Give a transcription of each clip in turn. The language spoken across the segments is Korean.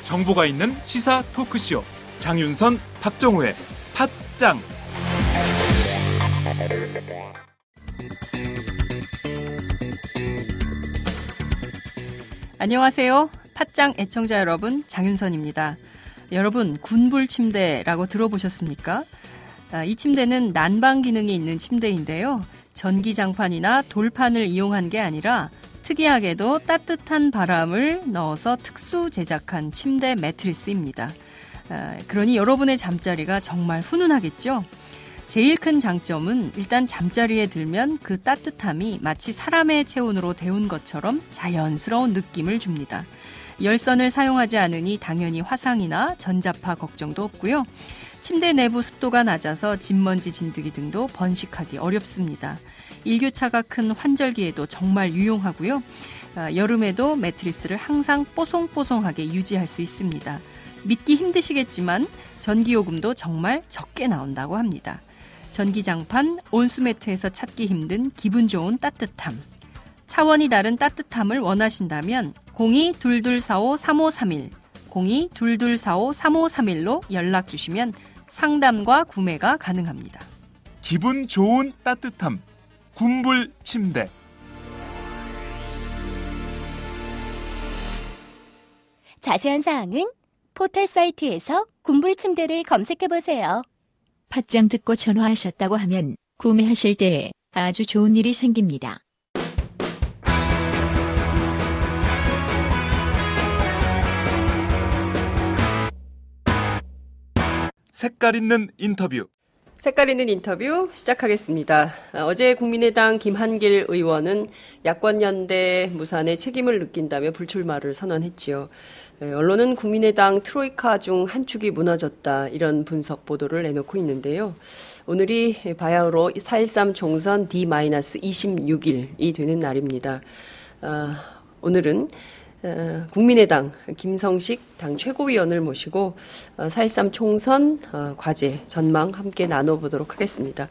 정보가 있는 시사 토크쇼 장윤선, 박정호의 팟짱. 안녕하세요. 팟짱 애청자 여러분, 장윤선입니다. 여러분, 군불 침대라고 들어보셨습니까? 이 침대는 난방 기능이 있는 침대인데요. 전기장판이나 돌판을 이용한 게 아니라 특이하게도 따뜻한 바람을 넣어서 특수 제작한 침대 매트리스입니다. 그러니 여러분의 잠자리가 정말 훈훈하겠죠? 제일 큰 장점은 일단 잠자리에 들면 그 따뜻함이 마치 사람의 체온으로 데운 것처럼 자연스러운 느낌을 줍니다. 열선을 사용하지 않으니 당연히 화상이나 전자파 걱정도 없고요. 침대 내부 습도가 낮아서 진먼지 진드기 등도 번식하기 어렵습니다. 일교차가 큰 환절기에도 정말 유용하고요. 여름에도 매트리스를 항상 뽀송뽀송하게 유지할 수 있습니다. 믿기 힘드시겠지만 전기요금도 정말 적게 나온다고 합니다. 전기장판, 온수매트에서 찾기 힘든 기분 좋은 따뜻함. 차원이 다른 따뜻함을 원하신다면 02-2245-3531, 02-2245-3531로 연락 주시면 상담과 구매가 가능합니다. 기분 좋은 따뜻함. 군불 침대. 자세한 사항은 포털 사이트에서 군불 침대를 검색해보세요. 팟짱 듣고 전화하셨다고 하면 구매하실 때 아주 좋은 일이 생깁니다. 색깔 있는 인터뷰. 색깔 있는 인터뷰 시작하겠습니다. 어제 국민의당 김한길 의원은 야권연대 무산의 책임을 느낀다며 불출마를 선언했지요. 언론은 국민의당 트로이카 중 한 축이 무너졌다, 이런 분석 보도를 내놓고 있는데요. 오늘이 바야흐로 4.13 총선 D-26일이 되는 날입니다. 오늘은 국민의당 김성식 당 최고위원을 모시고 4.13 총선 과제, 전망 함께 나눠보도록 하겠습니다.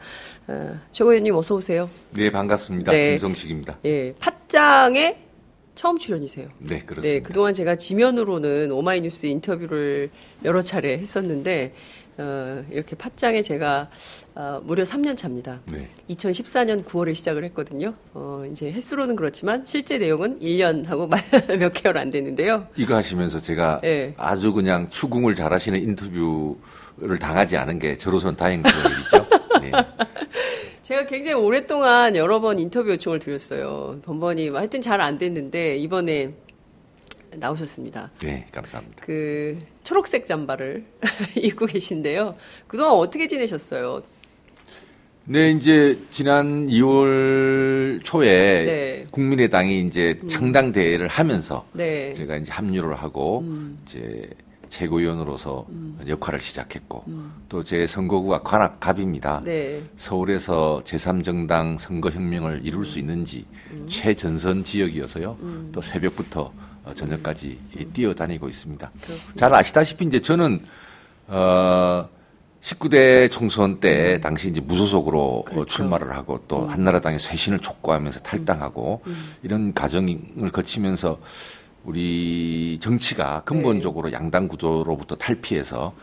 최고위원님 어서 오세요. 네, 반갑습니다. 네. 김성식입니다. 예, 팟짱에 처음 출연이세요. 네, 그렇습니다. 네, 그동안 제가 지면으로는 오마이뉴스 인터뷰를 여러 차례 했었는데 이렇게 팟짱에 제가 무려 3년 차입니다. 네. 2014년 9월에 시작을 했거든요. 이제 횟수로는 그렇지만 실제 내용은 1년하고 몇 개월 안 됐는데요. 이거 하시면서 제가 네. 아주 그냥 추궁을 잘하시는 인터뷰를 당하지 않은 게 저로서는 다행스러운 일이죠. 네. 제가 굉장히 오랫동안 여러 번 인터뷰 요청을 드렸어요. 번번이 하여튼 잘 안 됐는데 이번에 나오셨습니다. 네, 감사합니다. 그 초록색 잠바를 입고 계신데요. 그동안 어떻게 지내셨어요? 네, 이제 지난 2월 초에 네. 국민의당이 이제 창당 대회를 하면서 네. 제가 이제 합류를 하고 이제 최고위원으로서 역할을 시작했고 또 제 선거구가 관악갑입니다. 네. 서울에서 제3정당 선거혁명을 이룰 수 있는지 최전선 지역이어서요. 또 새벽부터 저녁까지 뛰어다니고 있습니다. 그렇군요. 잘 아시다시피 이제 저는 19대 총선 때 당시 이제 무소속으로 그렇죠. 출마를 하고 또 한나라당의 쇄신을 촉구하면서 탈당하고 이런 과정을 거치면서 우리 정치가 근본적으로 네. 양당 구조로부터 탈피해서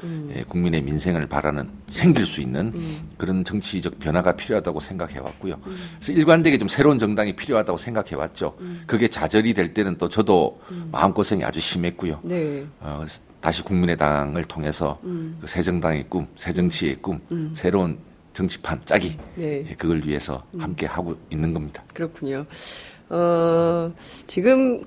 국민의 민생을 바라는 생길 수 있는 그런 정치적 변화가 필요하다고 생각해 왔고요. 그래서 일관되게 좀 새로운 정당이 필요하다고 생각해 왔죠. 그게 좌절이 될 때는 또 저도 마음고생이 아주 심했고요. 네. 그래서 다시 국민의당을 통해서 그 새 정당의 꿈, 새 정치의 꿈, 새로운 정치판 짜기 네. 그걸 위해서 함께 하고 있는 겁니다. 그렇군요. 지금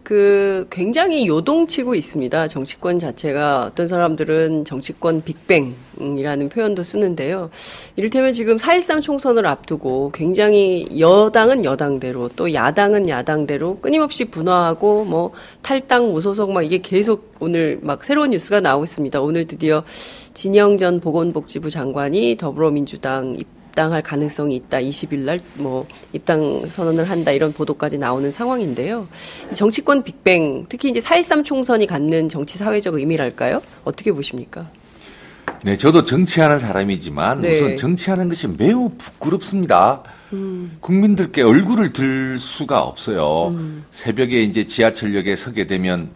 굉장히 요동치고 있습니다. 정치권 자체가. 어떤 사람들은 정치권 빅뱅이라는 표현도 쓰는데요. 이를테면 지금 4.13 총선을 앞두고 굉장히 여당은 여당대로 또 야당은 야당대로 끊임없이 분화하고 뭐 탈당 무소속 막 이게 계속 오늘 막 새로운 뉴스가 나오고 있습니다. 오늘 드디어 진영전 보건복지부 장관이 더불어민주당 입당할 가능성이 있다. 20일 날 뭐 입당 선언을 한다. 이런 보도까지 나오는 상황인데요. 정치권 빅뱅, 특히 이제 4.13 총선이 갖는 정치 사회적 의미랄까요? 어떻게 보십니까? 네, 저도 정치하는 사람이지만 네. 우선 정치하는 것이 매우 부끄럽습니다. 국민들께 얼굴을 들 수가 없어요. 새벽에 이제 지하철역에 서게 되면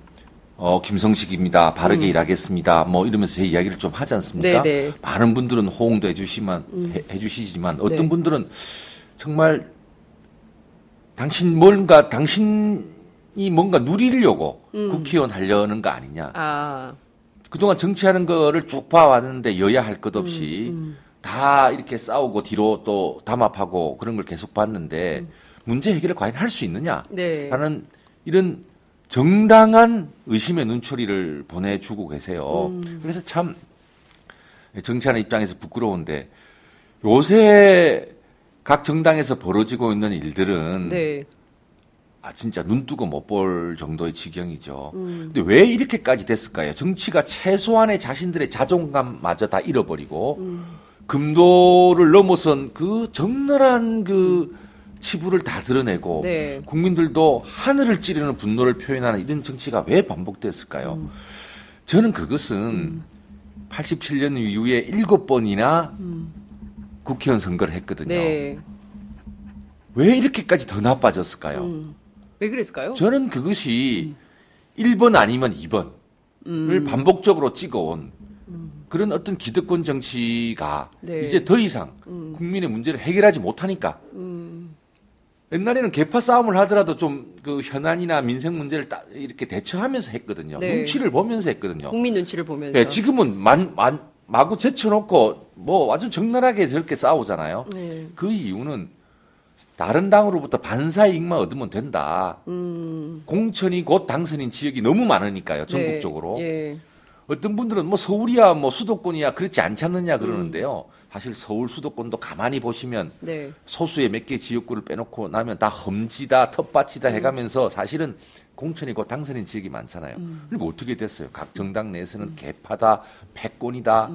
김성식입니다. 바르게 일하겠습니다. 뭐 이러면서 제 이야기를 좀 하지 않습니까? 네네. 많은 분들은 호응도 해주시지만 어떤 네. 분들은 정말 당신이 뭔가 누리려고 국회의원 하려는 거 아니냐. 아, 그동안 정치하는 거를 쭉 봐왔는데 여야 할 것 없이 다 이렇게 싸우고 뒤로 또 담합하고 그런 걸 계속 봤는데 문제 해결을 과연 할 수 있느냐? 네. 라는 이런 정당한 의심의 눈초리를 보내주고 계세요. 그래서 참 정치하는 입장에서 부끄러운데 요새 각 정당에서 벌어지고 있는 일들은 네. 진짜 눈 뜨고 못 볼 정도의 지경이죠. 근데 왜 이렇게까지 됐을까요? 정치가 최소한의 자신들의 자존감마저 다 잃어버리고 금도를 넘어선 그 적나라한 그 치부를 다 드러내고 네. 국민들도 하늘을 찌르는 분노를 표현하는 이런 정치가 왜 반복됐을까요? 저는 그것은 87년 이후에 7번이나 국회의원 선거를 했거든요. 네. 왜 이렇게까지 더 나빠졌을까요? 왜 그랬을까요? 저는 그것이 1번 아니면 2번을 반복적으로 찍어온 그런 어떤 기득권 정치가 네. 이제 더 이상 국민의 문제를 해결하지 못하니까 옛날에는 계파 싸움을 하더라도 좀 그 현안이나 민생 문제를 이렇게 대처하면서 했거든요. 네. 눈치를 보면서 했거든요. 국민 눈치를 보면서. 네, 지금은 마구 제쳐놓고 뭐 아주 적나라하게 저렇게 싸우잖아요. 네. 그 이유는 다른 당으로부터 반사이익만 얻으면 된다. 공천이 곧 당선인 지역이 너무 많으니까요. 전국적으로. 네. 예. 어떤 분들은 뭐 서울이야 뭐 수도권이야 그렇지 않지 않느냐 그러는데요. 사실 서울 수도권도 가만히 보시면 네. 소수의 몇 개 지역구를 빼놓고 나면 다 험지다 텃밭이다 해가면서 사실은 공천이 곧 당선인 지역이 많잖아요. 그리고 어떻게 됐어요? 각 정당 내에서는 개파다, 패권이다,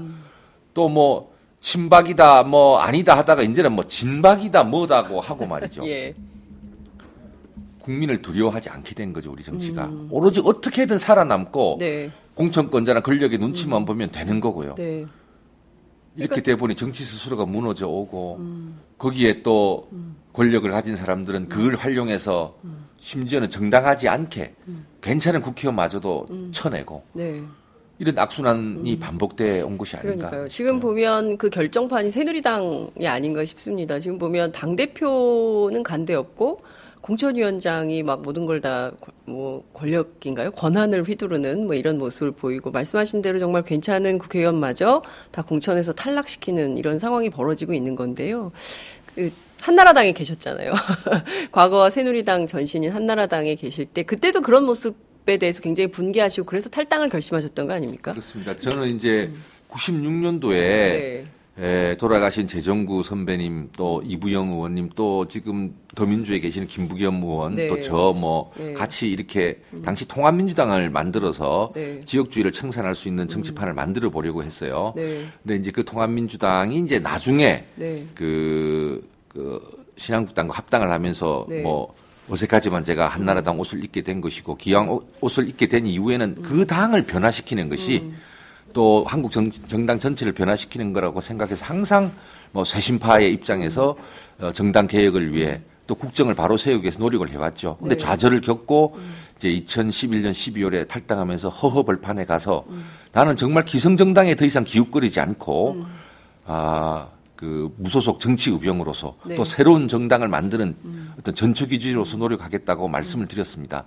또 뭐 친박이다, 뭐 아니다 하다가 이제는 뭐 진박이다, 뭐다고 하고 말이죠. 예. 국민을 두려워하지 않게 된 거죠, 우리 정치가. 오로지 어떻게든 살아남고 네. 공천권자나 권력의 눈치만 보면 되는 거고요. 네. 이렇게 돼 보니 정치 스스로가 무너져 오고 거기에 또 권력을 가진 사람들은 그걸 활용해서 심지어는 정당하지 않게 괜찮은 국회의원마저도 쳐내고 네. 이런 악순환이 반복돼 온 것이 아닌가. 그러니까요. 지금 보면 그 결정판이 새누리당이 아닌가 싶습니다. 지금 보면 당대표는 간데없고 공천위원장이 막 모든 걸 다 뭐 권력인가요? 권한을 휘두르는 뭐 이런 모습을 보이고 말씀하신 대로 정말 괜찮은 국회의원마저 다 공천에서 탈락시키는 이런 상황이 벌어지고 있는 건데요. 그 한나라당에 계셨잖아요. 과거 새누리당 전신인 한나라당에 계실 때 그때도 그런 모습에 대해서 굉장히 분개하시고 그래서 탈당을 결심하셨던 거 아닙니까? 그렇습니다. 저는 이제 96년도에 네. 돌아가신 재정구 선배님 또 이부영 의원님 또 지금 더민주에 계시는 김부겸 의원 네. 또 저 뭐 네. 같이 이렇게 당시 통합민주당을 만들어서 네. 지역주의를 청산할 수 있는 정치판을 만들어 보려고 했어요. 네. 근데 이제 그 통합민주당이 이제 나중에 네. 그 신한국당과 합당을 하면서 네. 뭐 어색하지만 제가 한나라당 옷을 입게 된 것이고 기왕 옷을 입게 된 이후에는 그 당을 변화시키는 것이 또 한국 정당 전체를 변화시키는 거라고 생각해서 항상 뭐 쇄신파의 입장에서 정당 개혁을 위해 또 국정을 바로 세우기 위해서 노력을 해왔죠. 근데 네. 좌절을 겪고 이제 2011년 12월에 탈당하면서 허허벌판에 가서 나는 정말 기성정당에 더 이상 기웃거리지 않고 그 무소속 정치 의병으로서 네. 또 새로운 정당을 만드는 어떤 전초기지로서 노력하겠다고 말씀을 드렸습니다.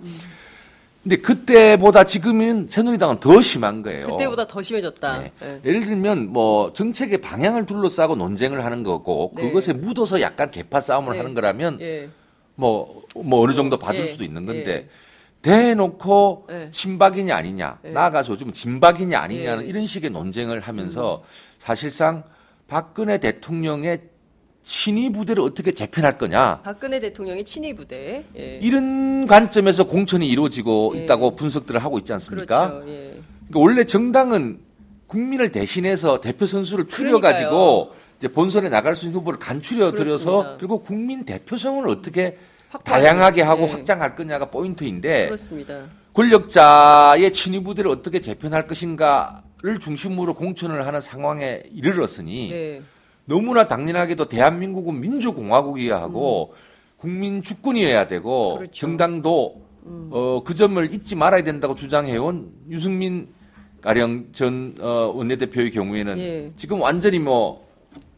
근데 그때보다 지금은 새누리당은 더 심한 거예요. 그때보다 더 심해졌다. 네. 네. 예를 들면 뭐 정책의 방향을 둘러싸고 논쟁을 하는 거고 네. 그것에 묻어서 약간 개파 싸움을 네. 하는 거라면 예. 뭐 어느 정도 봐줄 예. 수도 있는 건데 예. 대놓고 예. 친박이냐 아니냐 예. 나아가서 요즘 진박이냐 아니냐는 예. 이런 식의 논쟁을 하면서 사실상 박근혜 대통령의 친위 부대를 어떻게 재편할 거냐 박근혜 대통령의 친위 부대. 예. 이런 관점에서 공천이 이루어지고 예. 있다고 분석들을 하고 있지 않습니까? 그렇죠. 예. 그러니까 원래 정당은 국민을 대신해서 대표 선수를 추려가지고 이제 본선에 나갈 수 있는 후보를 간추려 들여서 그렇습니다. 그리고 국민 대표성을 어떻게 확보하는, 다양하게 하고 예. 확장할 거냐가 포인트인데 그렇습니다. 권력자의 친위 부대를 어떻게 재편할 것인가 중심으로 공천을 하는 상황에 이르렀으니 네. 너무나 당연하게도 대한민국은 민주공화국이어야 하고 국민 주권이어야 되고 그렇죠. 정당도 그 점을 잊지 말아야 된다고 주장해온 유승민 가령 전 원내대표의 경우에는 예. 지금 완전히 뭐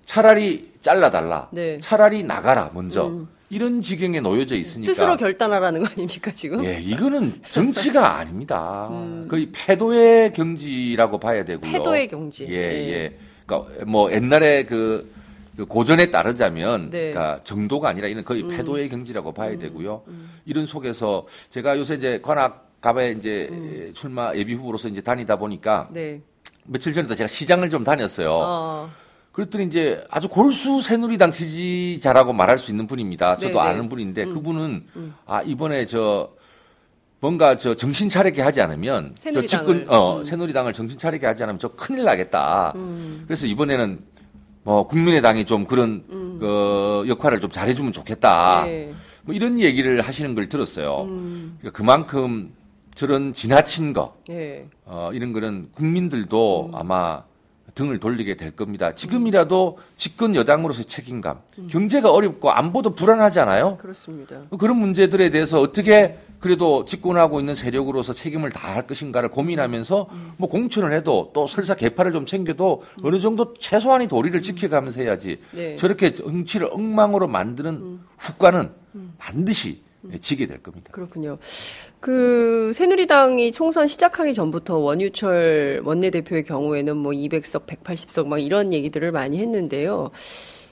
차라리 잘라달라, 네. 차라리 나가라 먼저 이런 지경에 놓여져 있으니까 스스로 결단하라는 거 아닙니까 지금? 예, 이거는 정치가 아닙니다. 거의 패도의 경지라고 봐야 되고요. 패도의 경지. 예. 그러니까 뭐 옛날에 그 고전에 따르자면 네. 그러니까 정도가 아니라 이는 거의 패도의 경지라고 봐야 되고요. 이런 속에서 제가 요새 이제 관악갑에 이제 출마 예비 후보로서 이제 다니다 보니까 네. 며칠 전에도 제가 시장을 좀 다녔어요. 그랬더니 이제 아주 골수 새누리당 지지자라고 말할 수 있는 분입니다. 저도 네네. 아는 분인데 그분은 이번에 뭔가 정신 차리게 하지 않으면 새누리당을 정신 차리게 하지 않으면 저 큰일 나겠다. 그래서 이번에는 뭐 국민의당이 좀 그런 역할을 좀 잘해주면 좋겠다. 네. 뭐 이런 얘기를 하시는 걸 들었어요. 그러니까 그만큼 저런 지나친 거 네. 이런 거는 국민들도 아마 등을 돌리게 될 겁니다. 지금이라도 집권 여당으로서의 책임감, 경제가 어렵고 안보도 불안하잖아요. 그렇습니다. 그런 문제들에 대해서 어떻게 그래도 집권하고 있는 세력으로서 책임을 다할 것인가를 고민하면서 뭐 공천을 해도 또 설사 개파를 좀 챙겨도 어느 정도 최소한의 도리를 지켜가면서 해야지. 네. 저렇게 정치를 엉망으로 만드는 후과는 반드시 지게 될 겁니다. 그렇군요. 새누리당이 총선 시작하기 전부터 원유철 원내대표의 경우에는 뭐 200석, 180석 막 이런 얘기들을 많이 했는데요.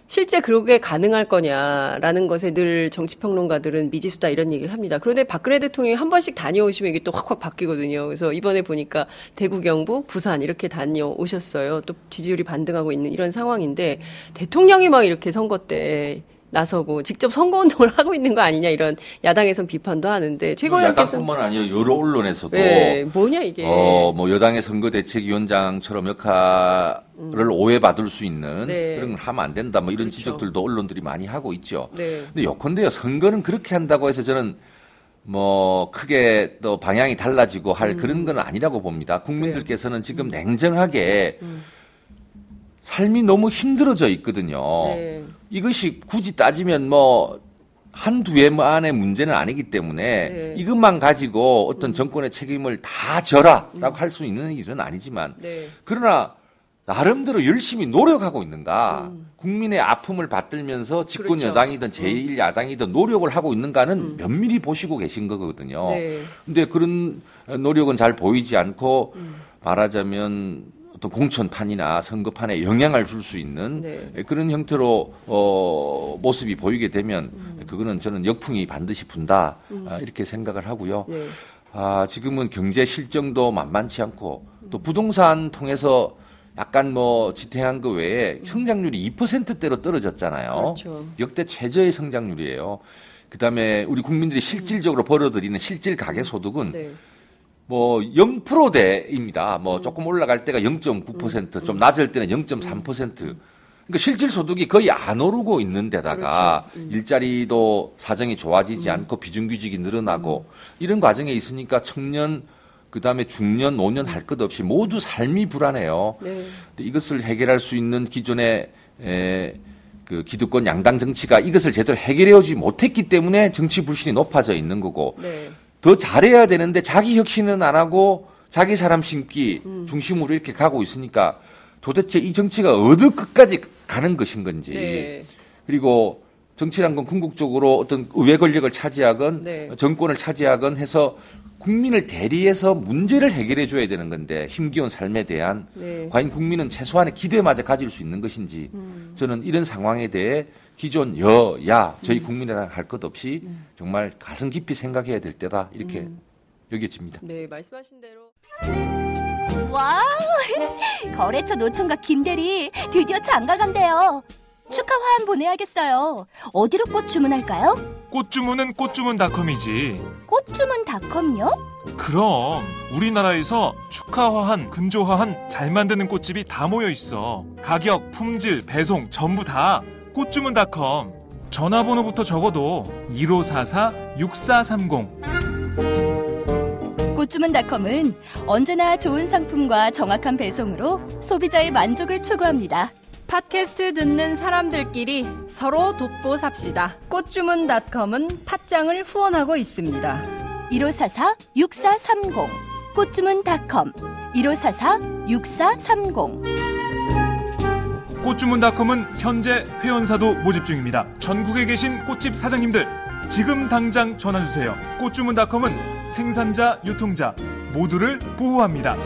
실제 그게 가능할 거냐라는 것에 늘 정치평론가들은 미지수다 이런 얘기를 합니다. 그런데 박근혜 대통령이 한 번씩 다녀오시면 이게 또 확확 바뀌거든요. 그래서 이번에 보니까 대구, 경북, 부산 이렇게 다녀오셨어요. 또 지지율이 반등하고 있는 이런 상황인데 대통령이 막 이렇게 선거 때 나서고 직접 선거운동을 하고 있는 거 아니냐 이런 야당에선 비판도 하는데 최고위원께서 야당뿐만 아니라 여러 언론에서도 네, 뭐냐 이게 뭐 여당의 선거대책위원장처럼 역할을 오해받을 수 있는 네. 그런 걸 하면 안 된다 뭐 이런 그렇죠. 지적들도 언론들이 많이 하고 있죠. 네. 근데 요컨대요 선거는 그렇게 한다고 해서 저는 뭐 크게 또 방향이 달라지고 할 그런 건 아니라고 봅니다. 국민들께서는 지금 냉정하게 삶이 너무 힘들어져 있거든요. 네. 이것이 굳이 따지면 뭐 한두 해만의 문제는 아니기 때문에 네. 이것만 가지고 어떤 정권의 책임을 다 져라라고 할 수 있는 일은 아니지만 네. 그러나 나름대로 열심히 노력하고 있는가 국민의 아픔을 받들면서 집권 그렇죠. 여당이든 제1야당이든 노력을 하고 있는가는 면밀히 보시고 계신 거거든요. 네. 근데 그런 노력은 잘 보이지 않고 말하자면 어떤 공천판이나 선거판에 영향을 줄 수 있는 네. 그런 형태로 모습이 보이게 되면 그거는 저는 역풍이 반드시 분다 이렇게 생각을 하고요. 네. 지금은 경제 실정도 만만치 않고 또 부동산 통해서 약간 뭐 지탱한 거 외에 성장률이 2%대로 떨어졌잖아요. 그렇죠. 역대 최저의 성장률이에요. 그다음에 우리 국민들이 실질적으로 벌어들이는 실질 가계 소득은 네. 뭐 0%대입니다. 뭐 조금 올라갈 때가 0.9%, 좀 낮을 때는 0.3%. 그러니까 실질 소득이 거의 안 오르고 있는 데다가 일자리도 사정이 좋아지지 않고 비정규직이 늘어나고 이런 과정에 있으니까 청년 그다음에 중년, 노년 할 것 없이 모두 삶이 불안해요. 네. 근데 이것을 해결할 수 있는 기존의 그 기득권 양당 정치가 이것을 제대로 해결해오지 못했기 때문에 정치 불신이 높아져 있는 거고 네. 더 잘해야 되는데 자기 혁신은 안 하고 자기 사람 심기 중심으로 이렇게 가고 있으니까 도대체 이 정치가 어느 끝까지 가는 것인 건지 네. 그리고 정치란 건 궁극적으로 어떤 의회 권력을 차지하건 네. 정권을 차지하건 해서 국민을 대리해서 문제를 해결해 줘야 되는 건데 힘겨운 삶에 대한 네. 과연 국민은 최소한의 기대마저 가질 수 있는 것인지 저는 이런 상황에 대해 기존 여야 저희 국민의당 할 것 없이 정말 가슴 깊이 생각해야 될 때다 이렇게 여겨집니다. 네, 말씀하신 대로 와우! 거래처 노총각 김대리 드디어 장가 간대요. 축하 화한 보내야겠어요. 어디로 꽃 주문할까요? 꽃 주문은 꽃주문닷컴이지. 꽃주문닷컴요? 그럼 우리나라에서 축하화한, 근조화한 잘 만드는 꽃집이 다 모여 있어. 가격, 품질, 배송 전부 다 꽃주문닷컴. 전화번호부터 적어도 1544-6430. 꽃주문닷컴은 언제나 좋은 상품과 정확한 배송으로 소비자의 만족을 추구합니다. 팟캐스트 듣는 사람들끼리 서로 돕고 삽시다. 꽃주문닷컴은 팥장을 후원하고 있습니다. 1544-6430 꽃주문닷컴 1544-6430 꽃주문닷컴은 현재 회원사도 모집 중입니다. 전국에 계신 꽃집 사장님들 지금 당장 전화주세요. 꽃주문닷컴은 생산자, 유통자 모두를 보호합니다.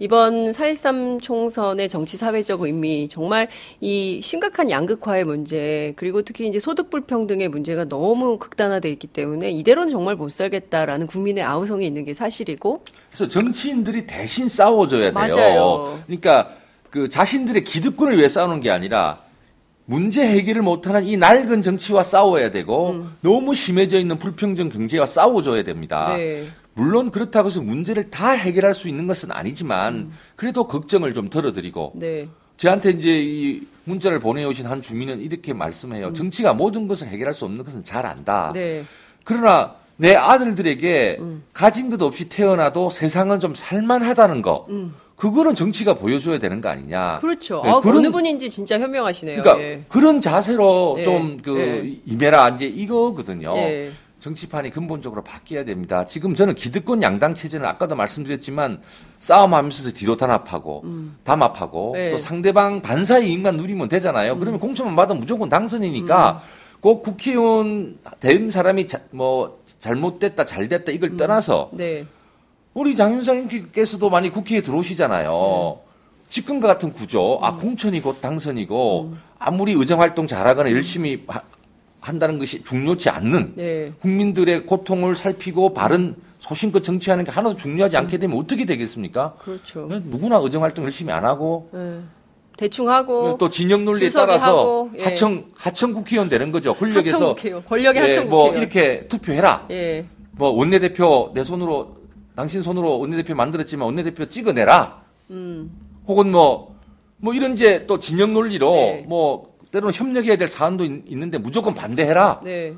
이번 4.13 총선의 정치 사회적 의미, 정말 이 심각한 양극화의 문제, 그리고 특히 이제 소득 불평등의 문제가 너무 극단화되어 있기 때문에 이대로는 정말 못 살겠다라는 국민의 아우성이 있는 게 사실이고. 그래서 정치인들이 대신 싸워줘야 돼요. 맞아요. 그러니까 그 자신들의 기득권을 위해 싸우는 게 아니라 문제 해결을 못하는 이 낡은 정치와 싸워야 되고 너무 심해져 있는 불평등 경제와 싸워줘야 됩니다. 네. 물론 그렇다고 해서 문제를 다 해결할 수 있는 것은 아니지만 그래도 걱정을 좀 덜어드리고 네. 저한테 이제 이 문자를 보내오신 한 주민은 이렇게 말씀해요. 정치가 모든 것을 해결할 수 없는 것은 잘 안다. 네. 그러나 내 아들들에게 가진 것 없이 태어나도 세상은 좀 살만하다는 거. 그거는 정치가 보여줘야 되는 거 아니냐. 그렇죠. 네, 어느 분인지 진짜 현명하시네요. 그러니까 예. 그런 자세로 예. 좀 예. 임해라 이제 이거거든요. 예. 정치판이 근본적으로 바뀌어야 됩니다. 지금 저는 기득권 양당 체제는 아까도 말씀드렸지만 싸움하면서 뒤로 단합하고 담합하고 네. 또 상대방 반사의 이익만 누리면 되잖아요. 그러면 공천만 받으면 무조건 당선이니까 꼭 국회의원 된 사람이 잘못됐다 잘됐다 이걸 떠나서 네. 우리 장윤상님께서도 많이 국회에 들어오시잖아요. 집권과 같은 구조, 공천이 곧 당선이고 아무리 의정활동 잘하거나 열심히 한다는 것이 중요치 않는 네. 국민들의 고통을 살피고 바른 소신껏 정치하는 게 하나도 중요하지 않게 되면 어떻게 되겠습니까? 그렇죠. 누구나 의정활동 열심히 안 하고 예. 대충 하고 또 진영 논리에 줄서기 따라서 하고, 예. 하청 국회의원 되는 거죠. 권력에서 하청국회의원, 권력의 예, 하청국회의원. 뭐 이렇게 투표해라. 예. 뭐 원내대표 내 손으로 당신 손으로 원내대표 만들었지만 원내대표 찍어내라. 혹은 뭐 이런 이제 또 진영 논리로 네. 뭐 때로는 협력해야 될 사안도 있는데 무조건 반대해라. 네.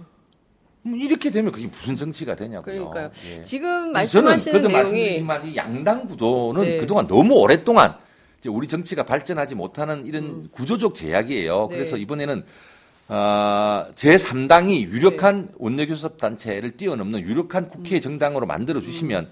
이렇게 되면 그게 무슨 정치가 되냐고요. 그러니까요. 예. 지금 저는 말씀하시는 그도 내용이 말씀드리지만 이 양당 구도는 네. 그동안 너무 오랫동안 이제 우리 정치가 발전하지 못하는 이런 구조적 제약이에요. 네. 그래서 이번에는 제3당이 유력한 원내교섭 단체를 뛰어넘는 유력한 국회 정당으로 만들어 주시면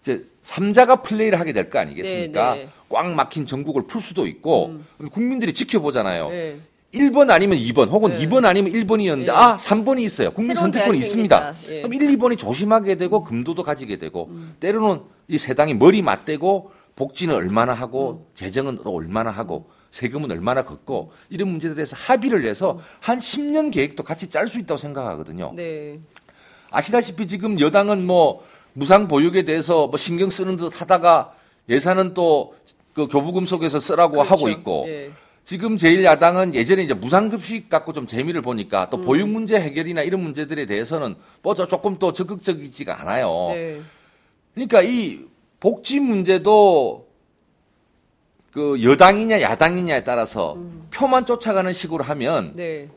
이제 3자가 플레이를 하게 될 거 아니겠습니까? 네, 네. 꽉 막힌 전국을 풀 수도 있고 국민들이 지켜보잖아요. 네. 1번 아니면 2번 혹은 네. 2번 아니면 1번이었는데 네. 3번이 있어요. 국민 새로운 선택권이 대안이 있습니다. 생긴다. 예. 그럼 1, 2번이 조심하게 되고 금도도 가지게 되고 때로는 이 세 당이 머리 맞대고 복지는 얼마나 하고 재정은 또 얼마나 하고 세금은 얼마나 걷고 이런 문제들에 대해서 합의를 해서 한 10년 계획도 같이 짤 수 있다고 생각하거든요. 네. 아시다시피 지금 여당은 뭐 무상 보육에 대해서 뭐 신경 쓰는 듯 하다가 예산은 또 그 교부금 속에서 쓰라고 그렇죠. 하고 있고 예. 지금 제1야당은 예전에 이제 무상급식 갖고 좀 재미를 보니까 또 보육 문제 해결이나 이런 문제들에 대해서는 뭐 조금 또 적극적이지가 않아요. 네. 그러니까 이 복지 문제도 그 여당이냐 야당이냐에 따라서 표만 쫓아가는 식으로 하면 네.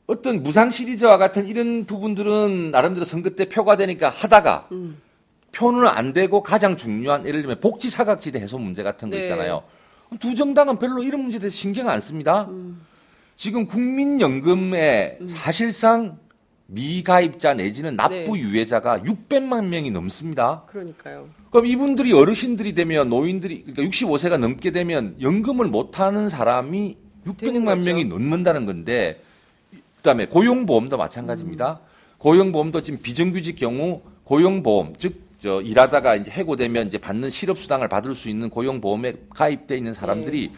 어떤 무상 시리즈와 같은 이런 부분들은 나름대로 선거 때 표가 되니까 하다가 표는 안 되고 가장 중요한 예를 들면 복지 사각지대 해소 문제 같은 거 네. 있잖아요. 두 정당은 별로 이런 문제에 대해서 신경 안 씁니다. 지금 국민연금에 사실상 미가입자 내지는 납부 유예자가 600만 명이 넘습니다. 그러니까요. 그럼 이분들이 어르신들이 되면 노인들이 그러니까 65세가 넘게 되면 연금을 못하는 사람이 되는 600만 거죠. 명이 넘는다는 건데 그다음에 고용보험도 마찬가지입니다. 고용보험도 지금 비정규직 경우 고용보험 즉 일하다가 이제 해고되면 이제 받는 실업수당을 받을 수 있는 고용보험에 가입돼 있는 사람들이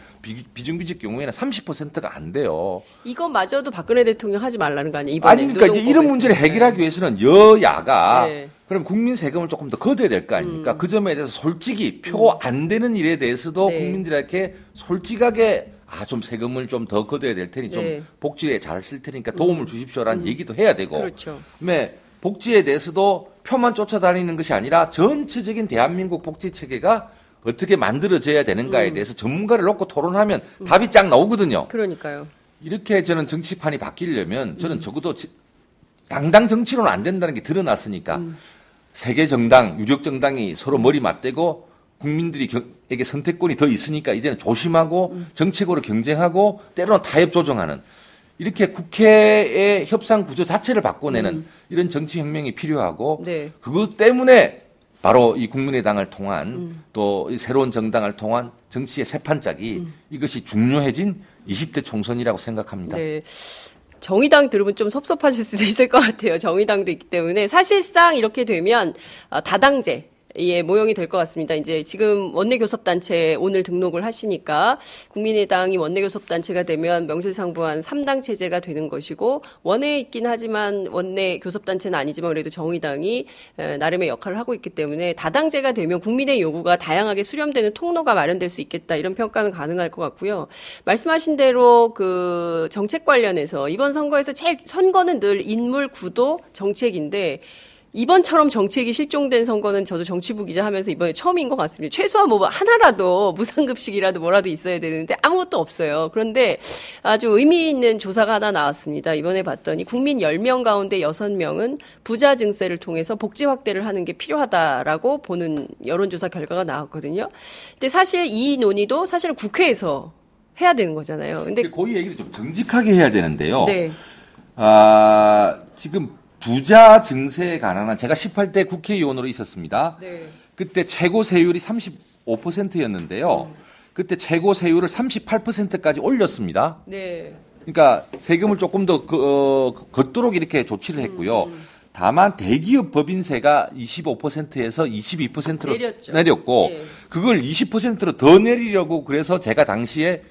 비정규직 경우에는 30%가 안 돼요. 이것마저도 박근혜 대통령 하지 말라는 거 아니에요? 이번에 아니 그러니까 이제 이런 문제를 해결하기 위해서는 여야가 네. 그럼 국민 세금을 조금 더 걷어야 될 거 아닙니까? 그 점에 대해서 솔직히 표 안 되는 일에 대해서도 네. 국민들에게 솔직하게 좀 세금을 좀 더 걷어야 될 테니 네. 좀 복지에 잘 쓸 테니까 도움을 주십시오라는 얘기도 해야 되고 그렇죠. 그다음에 복지에 대해서도 표만 쫓아다니는 것이 아니라 전체적인 대한민국 복지 체계가 어떻게 만들어져야 되는가에 대해서 전문가를 놓고 토론하면 답이 쫙 나오거든요. 그러니까요. 이렇게 저는 정치판이 바뀌려면 저는 적어도 양당 정치로는 안 된다는 게 드러났으니까 세계 정당, 유력 정당이 서로 머리 맞대고 국민들에게 선택권이 더 있으니까 이제는 조심하고 정책으로 경쟁하고 때로는 타협 조정하는 이렇게 국회의 협상 구조 자체를 바꿔내는 이런 정치 혁명이 필요하고 네. 그것 때문에 바로 이 국민의당을 통한 또 이 새로운 정당을 통한 정치의 새 판짜기 이것이 중요해진 20대 총선이라고 생각합니다. 네. 정의당 들으면 좀 섭섭하실 수도 있을 것 같아요. 정의당도 있기 때문에 사실상 이렇게 되면 다당제 예, 모형이 될 것 같습니다. 이제 지금 원내교섭단체 오늘 등록을 하시니까 국민의당이 원내교섭단체가 되면 명실상부한 3당 체제가 되는 것이고 원내에 있긴 하지만 원내교섭단체는 아니지만 그래도 정의당이 나름의 역할을 하고 있기 때문에 다당제가 되면 국민의 요구가 다양하게 수렴되는 통로가 마련될 수 있겠다 이런 평가는 가능할 것 같고요. 말씀하신 대로 그 정책 관련해서 이번 선거에서 제일 선거는 늘 인물 구도 정책인데 이번처럼 정책이 실종된 선거는 저도 정치부 기자 하면서 이번에 처음인 것 같습니다. 최소한 뭐 하나라도 무상급식이라도 뭐라도 있어야 되는데 아무것도 없어요. 그런데 아주 의미 있는 조사가 하나 나왔습니다. 이번에 봤더니 국민 10명 가운데 6명은 부자 증세를 통해서 복지 확대를 하는 게 필요하다라고 보는 여론조사 결과가 나왔거든요. 근데 사실 이 논의도 사실은 국회에서 해야 되는 거잖아요. 근데 그 얘기를 좀 정직하게 해야 되는데요. 네. 지금 부자 증세에 관한 제가 18대 국회의원으로 있었습니다. 네. 그때 최고 세율이 35%였는데요. 그때 최고 세율을 38%까지 올렸습니다. 네. 그러니까 세금을 조금 더 걷도록 이렇게 조치를 했고요. 다만 대기업 법인세가 25%에서 22%로 내렸고 예. 그걸 20%로 더 내리려고 그래서 제가 당시에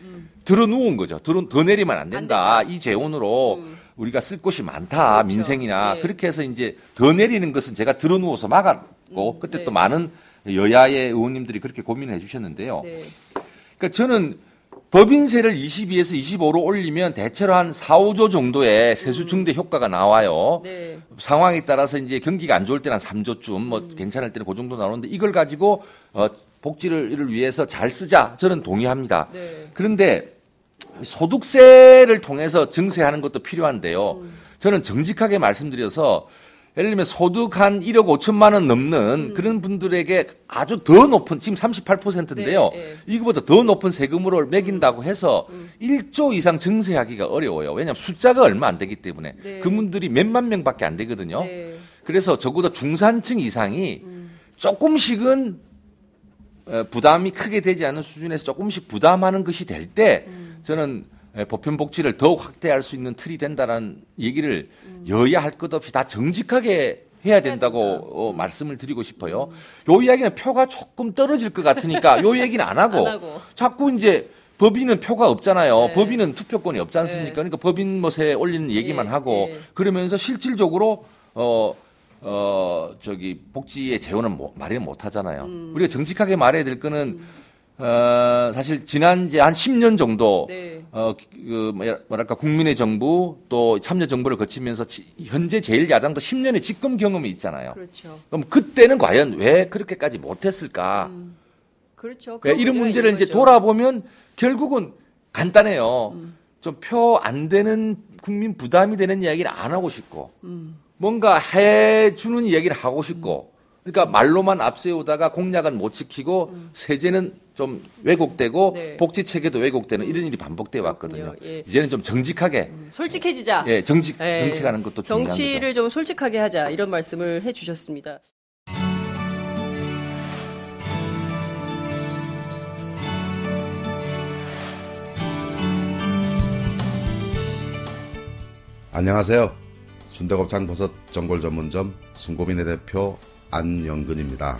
들어누운 거죠. 더 내리면 안 된다. 이 재원으로 우리가 쓸 곳이 많다. 그렇죠. 민생이나. 네. 그렇게 해서 이제 더 내리는 것은 제가 들어누워서 막았고 그때 네. 또 많은 여야의 의원님들이 그렇게 고민을 해 주셨는데요. 네. 그러니까 저는 법인세를 22에서 25로 올리면 대체로 한 4, 5조 정도의 세수 증대 효과가 나와요. 네. 상황에 따라서 이제 경기가 안 좋을 때는 한 3조쯤, 뭐 괜찮을 때는 그 정도 나오는데 이걸 가지고 복지를 위해서 잘 쓰자. 저는 동의합니다. 네. 그런데 소득세를 통해서 증세하는 것도 필요한데요. 저는 정직하게 말씀드려서 예를 들면 소득 한 1억 5천만 원 넘는 그런 분들에게 아주 더 높은 지금 38%인데요. 네, 네. 이거보다 더 높은 세금으로 매긴다고 해서 1조 이상 증세하기가 어려워요. 왜냐하면 숫자가 얼마 안 되기 때문에 네. 그분들이 몇만 명밖에 안 되거든요. 네. 그래서 적어도 중산층 이상이 조금씩은 부담이 크게 되지 않는 수준에서 조금씩 부담하는 것이 될 때 저는 보편 복지를 더욱 확대할 수 있는 틀이 된다는 얘기를 여야 할 것 없이 다 정직하게 해야 된다고 말씀을 드리고 싶어요. 요 이야기는 표가 조금 떨어질 것 같으니까 요 얘기는 안 하고 자꾸 이제 법인은 표가 없잖아요. 네. 법인은 투표권이 없지 않습니까? 네. 그러니까 법인 뭐세 올리는 얘기만 네. 하고 네. 그러면서 실질적으로 복지의 재원은 마련 못 하잖아요. 우리가 정직하게 말해야 될 거는, 사실 지난 이제 한 10년 정도, 네. 뭐랄까, 국민의 정부 또 참여 정부를 거치면서 현재 제1야당도 10년의 집권 경험이 있잖아요. 그렇죠. 그럼 그때는 과연 왜 그렇게까지 못했을까? 그렇죠. 왜 이런 문제를 이제 돌아보면 결국은 간단해요. 좀 표 안 되는 국민 부담이 되는 이야기를 안 하고 싶고, 뭔가 해주는 이야기를 하고 싶고, 그러니까 말로만 앞세우다가 공약은 못 지키고 세제는 좀 왜곡되고 네. 복지 체계도 왜곡되는 이런 일이 반복돼 왔거든요. 예. 이제는 좀 정직하게 솔직해지자. 예, 예. 정치하는 것도 중요한 거죠. 정치를 좀 솔직하게 하자 이런 말씀을 해주셨습니다. 안녕하세요. 순대곱창 버섯 전골 전문점 순고민의 대표 안영근입니다.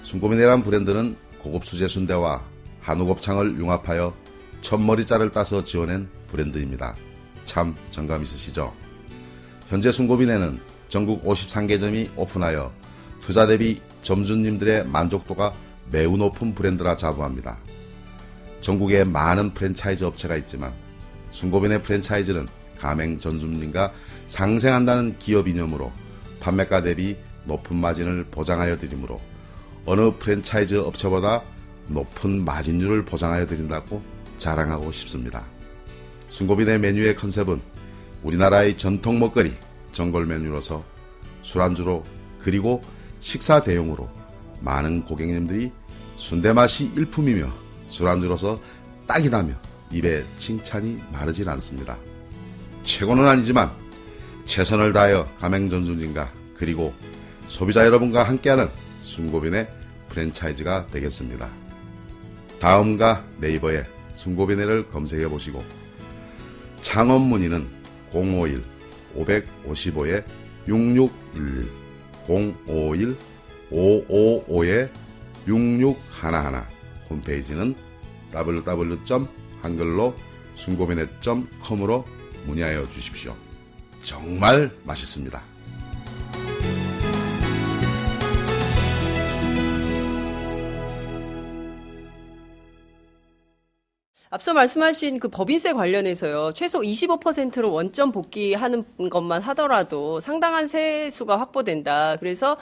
순고민이란 브랜드는 고급 수제 순대와 한우 곱창을 융합하여 첫머리살을 따서 지어낸 브랜드입니다. 참 정감 있으시죠? 현재 순고민에는 전국 53개점이 오픈하여 투자 대비 점주님들의 만족도가 매우 높은 브랜드라 자부합니다. 전국에 많은 프랜차이즈 업체가 있지만 순고민의 프랜차이즈는 가맹 전주님과 상생한다는 기업 이념으로 판매가 대비 높은 마진을 보장하여 드리므로 어느 프랜차이즈 업체보다 높은 마진율을 보장하여 드린다고 자랑하고 싶습니다. 순고민의 메뉴의 컨셉은 우리나라의 전통 먹거리 전골 메뉴로서 술안주로 그리고 식사 대용으로 많은 고객님들이 순대 맛이 일품이며 술안주로서 딱이다며 입에 칭찬이 마르질 않습니다. 최고는 아니지만 최선을 다하여 가맹전순진과 그리고 소비자 여러분과 함께하는 순고빈의 프랜차이즈가 되겠습니다. 다음과 네이버에 순고빈회를 검색해 보시고 창업 문의는 051-555-6611 051-555-6611 홈페이지는 www.한글로-순고빈회.com으로 문의하여 주십시오. 정말 맛있습니다. 앞서 말씀하신 그 법인세 관련해서요. 최소 25%로 원점 복귀하는 것만 하더라도 상당한 세수가 확보된다. 그래서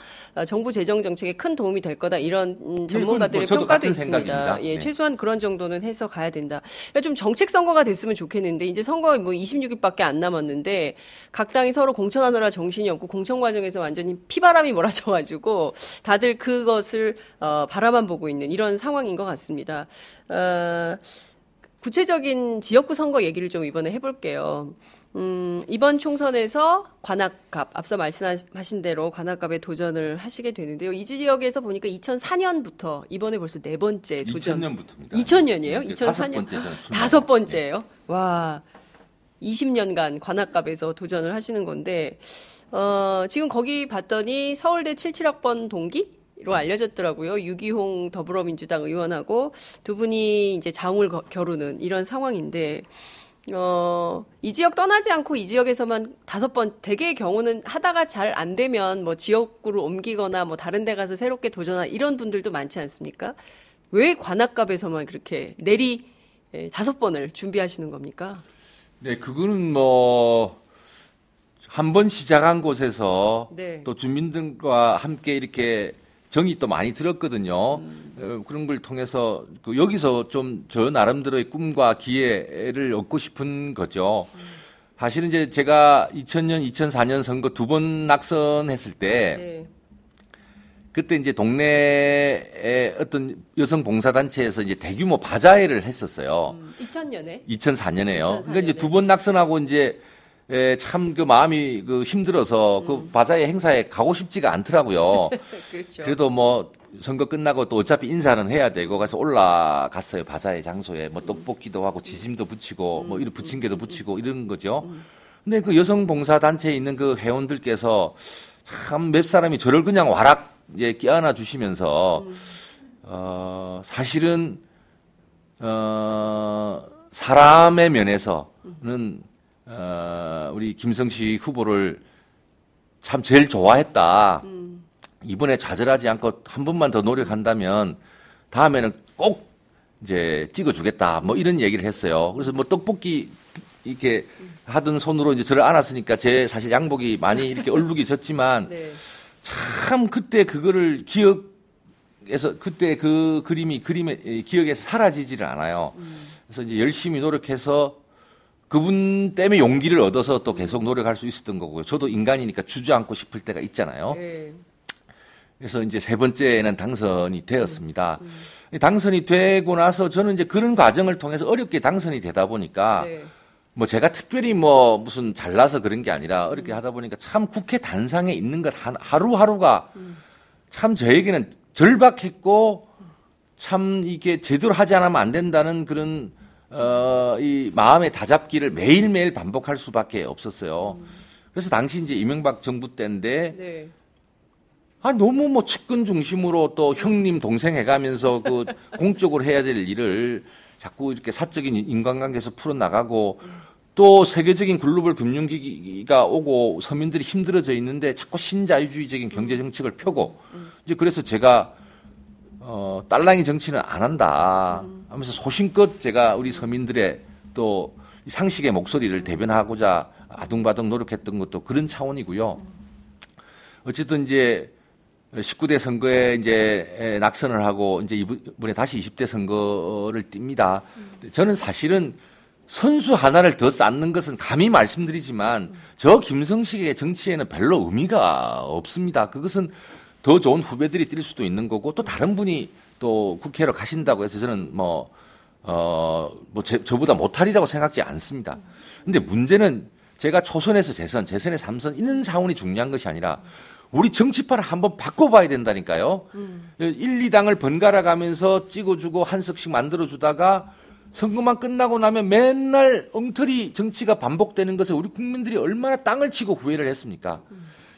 정부 재정 정책에 큰 도움이 될 거다. 이런 전문가들의 저도 평가도 같은 있습니다. 생각입니다. 예, 네. 최소한 그런 정도는 해서 가야 된다. 그러니까 좀 정책 선거가 됐으면 좋겠는데 이제 선거 뭐 26일밖에 안 남았는데 각 당이 서로 공천하느라 정신이 없고 공천 과정에서 완전히 피바람이 몰아쳐가지고 다들 그것을 바라만 보고 있는 이런 상황인 것 같습니다. 구체적인 지역구 선거 얘기를 좀 이번에 해볼게요. 이번 총선에서 관악갑, 앞서 말씀하신 대로 관악갑에 도전을 하시게 되는데요. 이 지역에서 보니까 2004년부터 이번에 벌써 네 번째 도전. 2000년부터입니다. 2000년이에요? 네, 2004년. 다섯 번째 번째예요? 와, 20년간 관악갑에서 도전을 하시는 건데, 지금 거기 봤더니 서울대 77학번 동기? 로 알려졌더라고요. 유기홍 더불어민주당 의원하고 두 분이 이제 장을 겨루는 이런 상황인데, 이 지역 떠나지 않고 이 지역에서만 5번, 대개의 경우는 하다가 잘 안 되면 뭐 지역구를 옮기거나 뭐 다른 데 가서 새롭게 도전한 이런 분들도 많지 않습니까? 왜 관악갑에서만 그렇게 내리 5번을 준비하시는 겁니까? 네, 그거는 뭐, 한 번 시작한 곳에서 네. 또 주민들과 함께 이렇게 정이 또 많이 들었거든요. 그런 걸 통해서 여기서 좀 저 나름대로의 꿈과 기회를 얻고 싶은 거죠. 사실은 이제 제가 2000년, 2004년 선거 2번 낙선했을 때 네. 그때 이제 동네의 어떤 여성 봉사단체에서 이제 대규모 바자회를 했었어요. 2000년에? 2004년에요. 2004년에. 그러니까 이제 2번 낙선하고 이제 참 그 마음이 힘들어서 그 바자회 행사에 가고 싶지가 않더라고요. 그렇죠. 그래도 뭐 선거 끝나고 또 어차피 인사는 해야 되고 가서 올라갔어요. 바자회 장소에 뭐 떡볶이도 하고 지짐도 붙이고 뭐 이런 부침개도 붙이고 이런 거죠. 근데 그 여성 봉사 단체에 있는 그 회원들께서 참 몇 사람이 저를 그냥 와락 이제 껴안아 주시면서 사실은 사람의 면에서는 우리 김성식 후보를 참 제일 좋아했다. 이번에 좌절하지 않고 한 번만 더 노력한다면 다음에는 꼭 이제 찍어주겠다. 뭐 이런 얘기를 했어요. 그래서 뭐 떡볶이 이렇게 하던 손으로 이제 저를 안았으니까 제 사실 양복이 많이 이렇게 얼룩이 졌지만 네. 참 그때 그거를 기억에서 그때 그 그림의 기억에서 사라지지를 않아요. 그래서 이제 열심히 노력해서 그분 때문에 용기를 얻어서 또 계속 노력할 수 있었던 거고요. 저도 인간이니까 주저앉고 싶을 때가 있잖아요. 네. 그래서 이제 3번째는 당선이 되었습니다. 당선이 되고 나서 저는 이제 그런 과정을 통해서 어렵게 당선이 되다 보니까 네. 뭐 제가 특별히 뭐 무슨 잘나서 그런 게 아니라 어렵게 하다 보니까 참 국회 단상에 있는 것 하루하루가 참 저에게는 절박했고 참 이게 제대로 하지 않으면 안 된다는 그런 이 마음의 다잡기를 매일매일 반복할 수밖에 없었어요. 그래서 당시 이제 이명박 정부 때인데, 네. 너무 뭐 측근 중심으로 또 형님 동생 해가면서 그 공적으로 해야 될 일을 자꾸 이렇게 사적인 인간관계에서 풀어나가고 또 세계적인 글로벌 금융위기가 오고 서민들이 힘들어져 있는데 자꾸 신자유주의적인 경제 정책을 펴고 이제 그래서 제가 딸랑이 정치는 안 한다 하면서 소신껏 제가 우리 서민들의 또 상식의 목소리를 대변하고자 아둥바둥 노력했던 것도 그런 차원이고요. 어쨌든 이제 19대 선거에 이제 낙선을 하고 이제 이번에 다시 20대 선거를 띱니다. 저는 사실은 선수 하나를 더 쌓는 것은 감히 말씀드리지만 저 김성식의 정치에는 별로 의미가 없습니다. 그것은 더 좋은 후배들이 뛸 수도 있는 거고 또 다른 분이 또 국회로 가신다고 해서 저는 저보다 못하리라고 생각지 않습니다. 근데 문제는 제가 초선에서 재선, 재선에 3선 이런 상황이 중요한 것이 아니라 우리 정치판을 한번 바꿔봐야 된다니까요. 1, 2당을 번갈아 가면서 찍어주고 한 석씩 만들어주다가 선거만 끝나고 나면 맨날 엉터리 정치가 반복되는 것에 우리 국민들이 얼마나 땅을 치고 후회를 했습니까?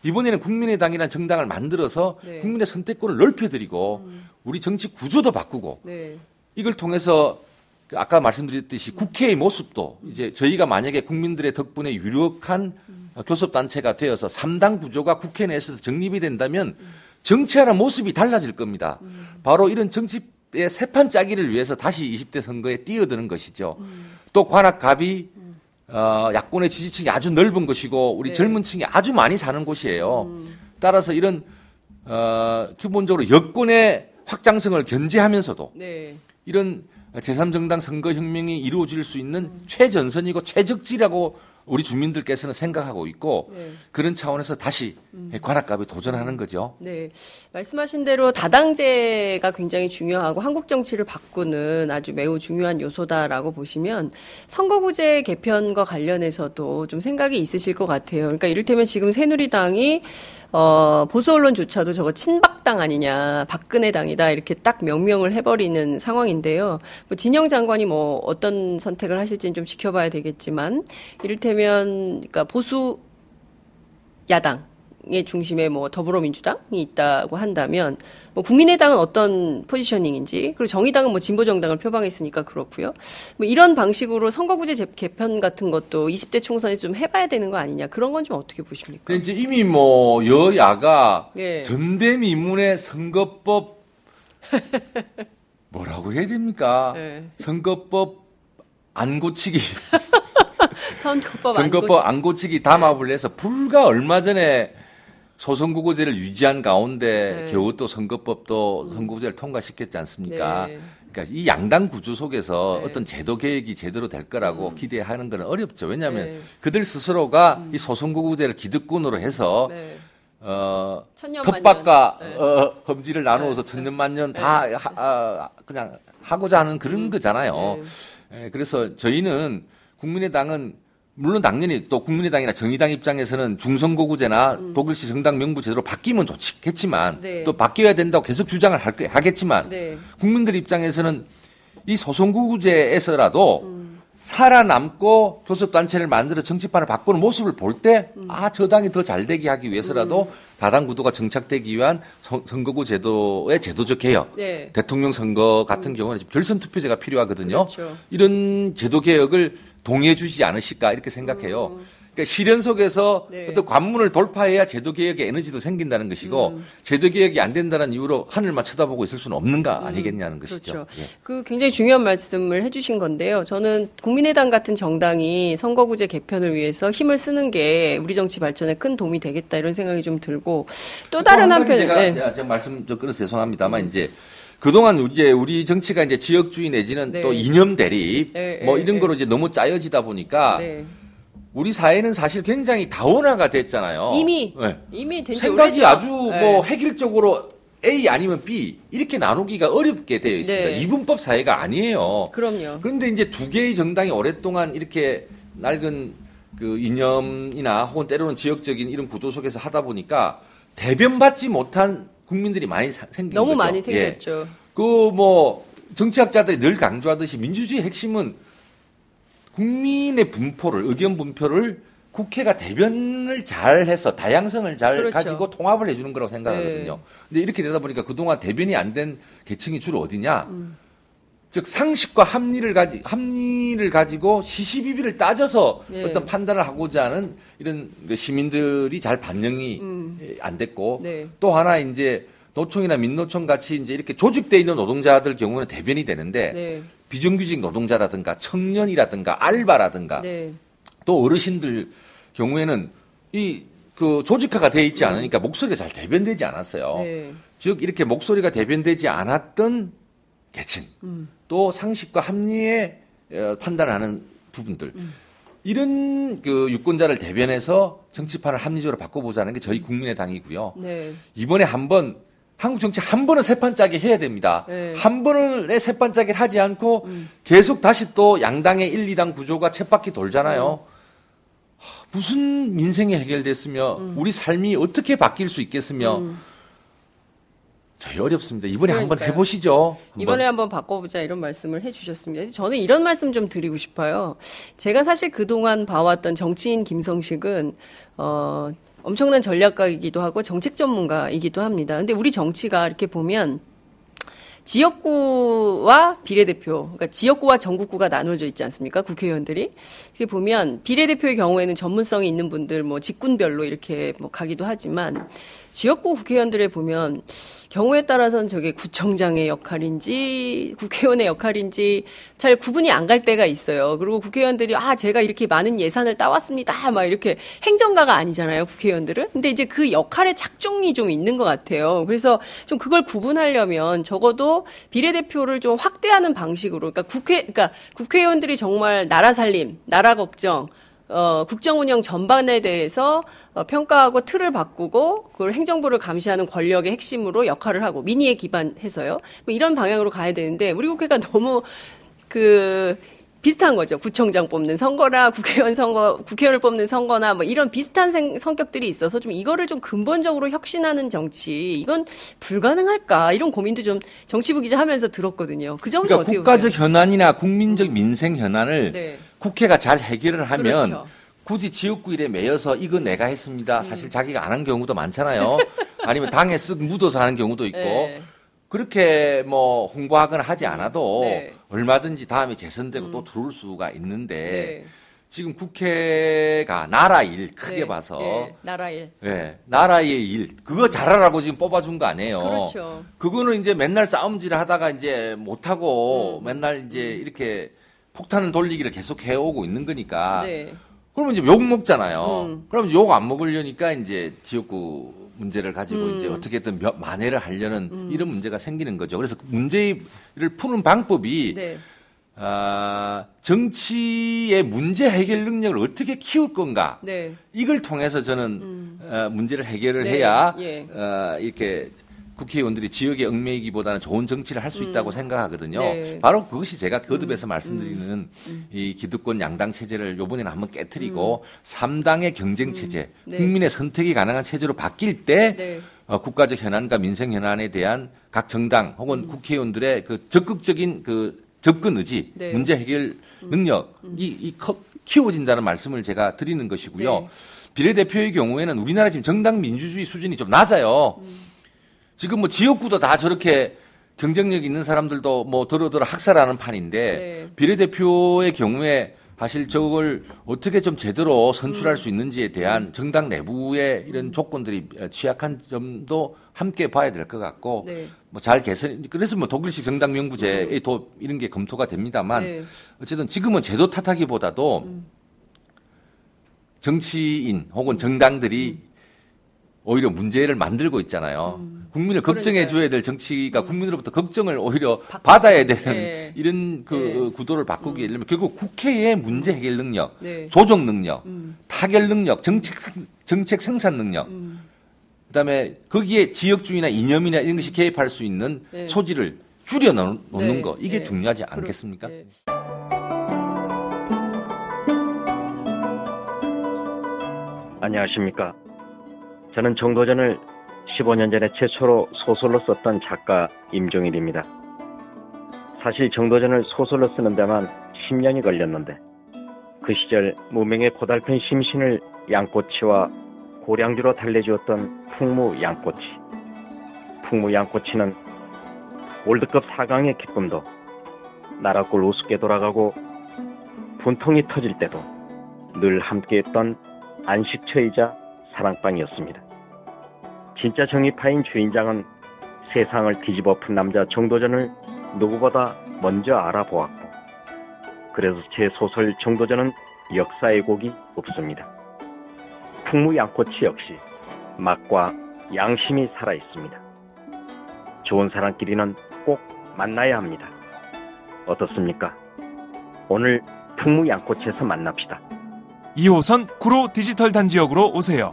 이번에는 국민의당이라는 정당을 만들어서 네. 국민의 선택권을 넓혀드리고 우리 정치 구조도 바꾸고 네. 이걸 통해서 아까 말씀드렸듯이 국회의 모습도 이제 저희가 만약에 국민들의 덕분에 유력한 교섭단체가 되어서 3당 구조가 국회 내에서 정립이 된다면 정치하는 모습이 달라질 겁니다. 바로 이런 정치의 새판 짜기를 위해서 다시 20대 선거에 뛰어드는 것이죠. 또 관악갑이 야권의 지지층이 아주 넓은 것이고 우리 네. 젊은 층이 아주 많이 사는 곳이에요. 따라서 이런 기본적으로 여권의 확장성을 견제하면서도 네. 이런 제3정당 선거혁명이 이루어질 수 있는 최전선이고 최적지라고 우리 주민들께서는 생각하고 있고 네. 그런 차원에서 다시 관악갑에 도전하는 거죠. 네. 말씀하신 대로 다당제가 굉장히 중요하고 한국 정치를 바꾸는 아주 매우 중요한 요소다라고 보시면 선거구제 개편과 관련해서도 좀 생각이 있으실 것 같아요. 그러니까 이를테면 지금 새누리당이 보수 언론조차도 저거 친박당 아니냐, 박근혜 당이다 이렇게 딱 명명을 해버리는 상황인데요. 뭐 진영 장관이 뭐 어떤 선택을 하실지는 좀 지켜봐야 되겠지만 이를테면 그러니까 보수 야당의 중심에 뭐 더불어민주당이 있다고 한다면 뭐 국민의당은 어떤 포지셔닝인지 그리고 정의당은 뭐 진보정당을 표방했으니까 그렇고요. 뭐 이런 방식으로 선거구제 개편 같은 것도 20대 총선에 좀 해봐야 되는 거 아니냐 그런 건 좀 어떻게 보십니까? 근데 이제 이미 뭐 여야가 네. 전대미문의 선거법 뭐라고 해야 됩니까? 네. 선거법 안 고치기. 선거법 안 고치기 담합을 해서 불과 얼마 전에 소선거구제를 유지한 가운데 네. 겨우 또 선거법도 선거구제를 통과시켰지 않습니까? 네. 그러니까 이 양당 구조 속에서 네. 어떤 제도 개혁이 제대로 될 거라고 기대하는 건 어렵죠. 왜냐하면 네. 그들 스스로가 이 소선거구제를 기득권으로 해서 네. 천년만년. 텃밭과 네. 험지를 나누어서 천년만년 다 그냥 하고자 하는 그런 거잖아요. 네. 그래서 저희는 국민의당은 물론 당연히 또 국민의당이나 정의당 입장에서는 중선거구제나 독일시 정당 명부 제도로 바뀌면 좋겠지만 네. 또 바뀌어야 된다고 계속 주장을 하겠지만 네. 국민들 입장에서는 이 소선거구제에서라도 살아남고 교섭단체를 만들어 정치판을 바꾸는 모습을 볼 때 저 당이 더 잘되게 하기 위해서라도 다당 구도가 정착되기 위한 선거구 제도의 제도적 개혁, 네. 대통령 선거 같은 경우는 지금 결선 투표제가 필요하거든요. 그렇죠. 이런 제도 개혁을 동의해 주지 않으실까 이렇게 생각해요. 그러니까 실현 속에서 네. 어떤 관문을 돌파해야 제도 개혁의 에너지도 생긴다는 것이고 제도 개혁이 안 된다는 이유로 하늘만 쳐다보고 있을 수는 없는 거 아니겠냐는 것이죠. 그렇죠. 예. 그 굉장히 중요한 말씀을 해주신 건데요. 저는 국민의당 같은 정당이 선거구제 개편을 위해서 힘을 쓰는 게 우리 정치 발전에 큰 도움이 되겠다 이런 생각이 좀 들고 또 다른 한편 제가 말씀 좀 끊어서 죄송합니다만 이제 그동안 이제 우리 정치가 이제 지역주의 내지는 네. 또 이념 대립 네, 뭐 네, 이런 네. 거로 이제 너무 짜여지다 보니까 네. 우리 사회는 사실 굉장히 다원화가 됐잖아요. 이미 네. 된지 생각이 오래죠. 아주 네. 뭐 획일적으로 A 아니면 B 이렇게 나누기가 어렵게 되어 있습니다. 네. 이분법 사회가 아니에요. 그럼요. 그런데 이제 두 개의 정당이 오랫동안 이렇게 낡은 그 이념이나 혹은 때로는 지역적인 이런 구도 속에서 하다 보니까 대변받지 못한 국민들이 많이 생긴 거죠. 너무 많이 예. 생겼죠. 그 뭐 정치학자들이 늘 강조하듯이 민주주의 핵심은 국민의 분포를 의견 분표를 국회가 대변을 잘해서 다양성을 잘 그렇죠. 가지고 통합을 해주는 거라고 생각하거든요. 네. 근데 이렇게 되다 보니까 그동안 대변이 안 된 계층이 주로 어디냐? 즉 상식과 합리를 가지고 시시비비를 따져서 네. 어떤 판단을 하고자 하는 이런 그 시민들이 잘 반영이 안 됐고 네. 또 하나 이제 노총이나 민노총 같이 이제 이렇게 조직돼 있는 노동자들 경우는 대변이 되는데 네. 비정규직 노동자라든가 청년이라든가 알바라든가 네. 또 어르신들 경우에는 이 그 조직화가 돼 있지 않으니까 목소리가 잘 대변되지 않았어요. 네. 즉 이렇게 목소리가 대변되지 않았던 계층 또 상식과 합리에 판단하는 부분들. 이런 그 유권자를 대변해서 정치판을 합리적으로 바꿔보자는 게 저희 국민의당이고요. 네. 이번에 한번 한국 정치 한 번은 새판짜기 해야 됩니다. 네. 한 번은 새판짜기를 하지 않고 계속 다시 또 양당의 1, 2당 구조가 쳇바퀴 돌잖아요. 무슨 민생이 해결됐으며 우리 삶이 어떻게 바뀔 수 있겠으며 저희 어렵습니다. 이번에 한번 그러니까요. 해보시죠. 이번에 한번 바꿔보자 이런 말씀을 해주셨습니다. 저는 이런 말씀 좀 드리고 싶어요. 제가 사실 그동안 봐왔던 정치인 김성식은 엄청난 전략가이기도 하고 정책 전문가이기도 합니다. 근데 우리 정치가 이렇게 보면 지역구와 비례대표, 그러니까 지역구와 전국구가 나눠져 있지 않습니까? 국회의원들이. 이렇게 보면 비례대표의 경우에는 전문성이 있는 분들 뭐 직군별로 이렇게 뭐 가기도 하지만 지역구 국회의원들에 보면 경우에 따라서는 저게 구청장의 역할인지 국회의원의 역할인지 잘 구분이 안 갈 때가 있어요. 그리고 국회의원들이 제가 이렇게 많은 예산을 따왔습니다. 막 이렇게 행정가가 아니잖아요. 국회의원들은. 근데 이제 그 역할의 착종이 좀 있는 것 같아요. 그래서 좀 그걸 구분하려면 적어도 비례대표를 좀 확대하는 방식으로 그러니까 국회의원들이 정말 나라 살림, 나라 걱정 국정 운영 전반에 대해서 평가하고 틀을 바꾸고 그걸 행정부를 감시하는 권력의 핵심으로 역할을 하고 민의에 기반해서요. 뭐 이런 방향으로 가야 되는데 우리 국회가 너무 비슷한 거죠. 구청장 뽑는 선거나 국회의원을 뽑는 선거나 뭐 이런 비슷한 성격들이 있어서 좀 이거를 좀 근본적으로 혁신하는 정치 이건 불가능할까 이런 고민도 좀 정치부 기자 하면서 들었거든요. 그 점은 그러니까 어떻게 국가적 보세요? 현안이나 국민적 민생 현안을 네. 국회가 잘 해결을 하면 그렇죠. 굳이 지역구 일에 매여서 이거 내가 했습니다. 사실 자기가 안 한 경우도 많잖아요. 아니면 당에 쓱 묻어서 하는 경우도 있고. 네. 그렇게 뭐 홍보하거나 하지 않아도 네. 얼마든지 다음에 재선되고 또 들어올 수가 있는데 네. 지금 국회가 나라 일 크게 네. 봐서 네. 나라 일. 네, 나라의 일 그거 잘하라고 지금 뽑아준 거 아니에요. 그렇죠. 그거는 이제 맨날 싸움질을 하다가 이제 못하고 맨날 이제 이렇게 폭탄을 돌리기를 계속 해오고 있는 거니까. 네. 그러면 이제 욕 먹잖아요. 그럼 욕 안 먹으려니까 이제 지역구 문제를 가지고 이제 어떻게든 만회를 하려는 이런 문제가 생기는 거죠. 그래서 문제를 푸는 방법이 네. 정치의 문제 해결 능력을 어떻게 키울 건가. 네. 이걸 통해서 저는 문제를 해결을 네. 해야 예. 이렇게 국회의원들이 지역에 얽매이기보다는 좋은 정치를 할 수 있다고 생각하거든요. 네. 바로 그것이 제가 거듭해서 말씀드리는 이 기득권 양당 체제를 요번에는 한번 깨트리고 3당의 경쟁 체제, 네. 국민의 선택이 가능한 체제로 바뀔 때 네. 국가적 현안과 민생 현안에 대한 각 정당 혹은 국회의원들의 그 적극적인 그 접근 의지, 네. 문제 해결 능력이 키워진다는 말씀을 제가 드리는 것이고요. 네. 비례대표의 경우에는 우리나라 지금 정당 민주주의 수준이 좀 낮아요. 지금 뭐 지역구도 다 저렇게 경쟁력 있는 사람들도 뭐 더러더러 학살하는 판인데 네. 비례대표의 경우에 사실 저걸 어떻게 좀 제대로 선출할 수 있는지에 대한 정당 내부의 이런 조건들이 취약한 점도 함께 봐야 될 것 같고 네. 뭐 잘 개선 그래서 뭐 독일식 정당 명부제의 이런 게 검토가 됩니다만 네. 어쨌든 지금은 제도 탓하기보다도 정치인 혹은 정당들이 오히려 문제를 만들고 있잖아요. 국민을 걱정해 줘야 될 정치가 국민으로부터 걱정을 오히려 받아야 되는 네. 이런 그 구도를 바꾸기 위해서 결국 국회의 문제 해결 능력, 네. 조정 능력, 타결 능력, 정책 생산 능력, 그다음에 거기에 지역주의나 이념이나 이런 것이 개입할 수 있는 네. 소지를 줄여 놓는 네. 거 이게 네. 중요하지 않겠습니까? 네. 안녕하십니까. 저는 정도전을 15년 전에 최초로 소설로 썼던 작가 임종일입니다. 사실 정도전을 소설로 쓰는 데만 10년이 걸렸는데 그 시절 무명의 고달픈 심신을 양꼬치와 고량주로 달래주었던 풍무 양꼬치. 풍무 양꼬치는 월드컵 4강의 기쁨도 나라골 우습게 돌아가고 분통이 터질 때도 늘 함께했던 안식처이자 사랑방이었습니다. 진짜 정의파인 주인장은 세상을 뒤집어푼 남자 정도전을 누구보다 먼저 알아보았고 그래서 제 소설 정도전은 역사의 곡이 없습니다. 풍무 양꼬치 역시 맛과 양심이 살아있습니다. 좋은 사람끼리는 꼭 만나야 합니다. 어떻습니까? 오늘 풍무양꽃에서 만납시다. 2호선 구로 디지털 단지역으로 오세요.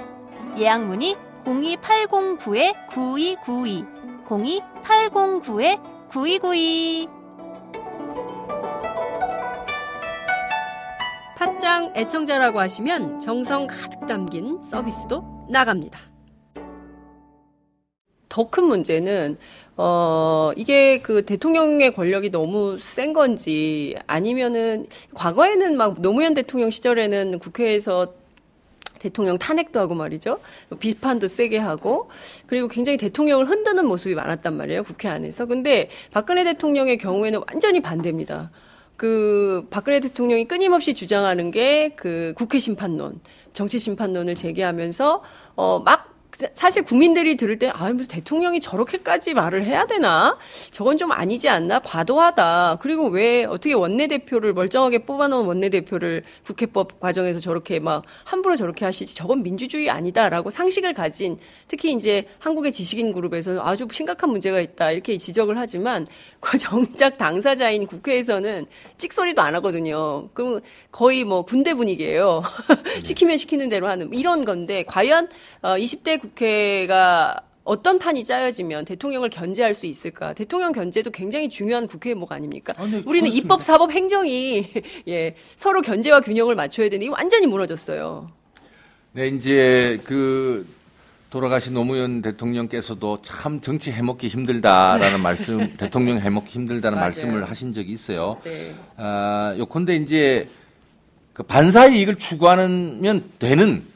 예약 문의 02809-9292 02809-9292. 팟짱 애청자라고 하시면 정성 가득 담긴 서비스도 나갑니다. 더 큰 문제는 이게 그 대통령의 권력이 너무 센 건지 아니면은 과거에는 막 노무현 대통령 시절에는 국회에서 대통령 탄핵도 하고 말이죠. 비판도 세게 하고 그리고 굉장히 대통령을 흔드는 모습이 많았단 말이에요. 국회 안에서. 근데 박근혜 대통령의 경우에는 완전히 반대입니다. 그 박근혜 대통령이 끊임없이 주장하는 게 그 국회 심판론, 정치 심판론을 제기하면서 막 사실 국민들이 들을 때 무슨 대통령이 저렇게까지 말을 해야 되나? 저건 좀 아니지 않나? 과도하다. 그리고 왜 어떻게 원내대표를 멀쩡하게 뽑아놓은 원내대표를 국회법 과정에서 저렇게 막 함부로 저렇게 하시지? 저건 민주주의 아니다라고 상식을 가진 특히 이제 한국의 지식인 그룹에서는 아주 심각한 문제가 있다 이렇게 지적을 하지만 그 정작 당사자인 국회에서는 찍소리도 안 하거든요. 그럼 거의 뭐 군대 분위기예요. 시키면 시키는 대로 하는 이런 건데 과연 20대 국회가 어떤 판이 짜여지면 대통령을 견제할 수 있을까? 대통령 견제도 굉장히 중요한 국회 의목 아닙니까? 네, 우리는 그렇습니다. 입법, 사법, 행정이 서로 견제와 균형을 맞춰야 되는데 이게 완전히 무너졌어요. 네, 이제 돌아가신 노무현 대통령께서도 참 정치 해먹기 힘들다라는 말씀, 대통령 해먹기 힘들다는 맞아요. 말씀을 하신 적이 있어요. 네. 요컨대 이제 그 반사의 이익을 추구하면 되는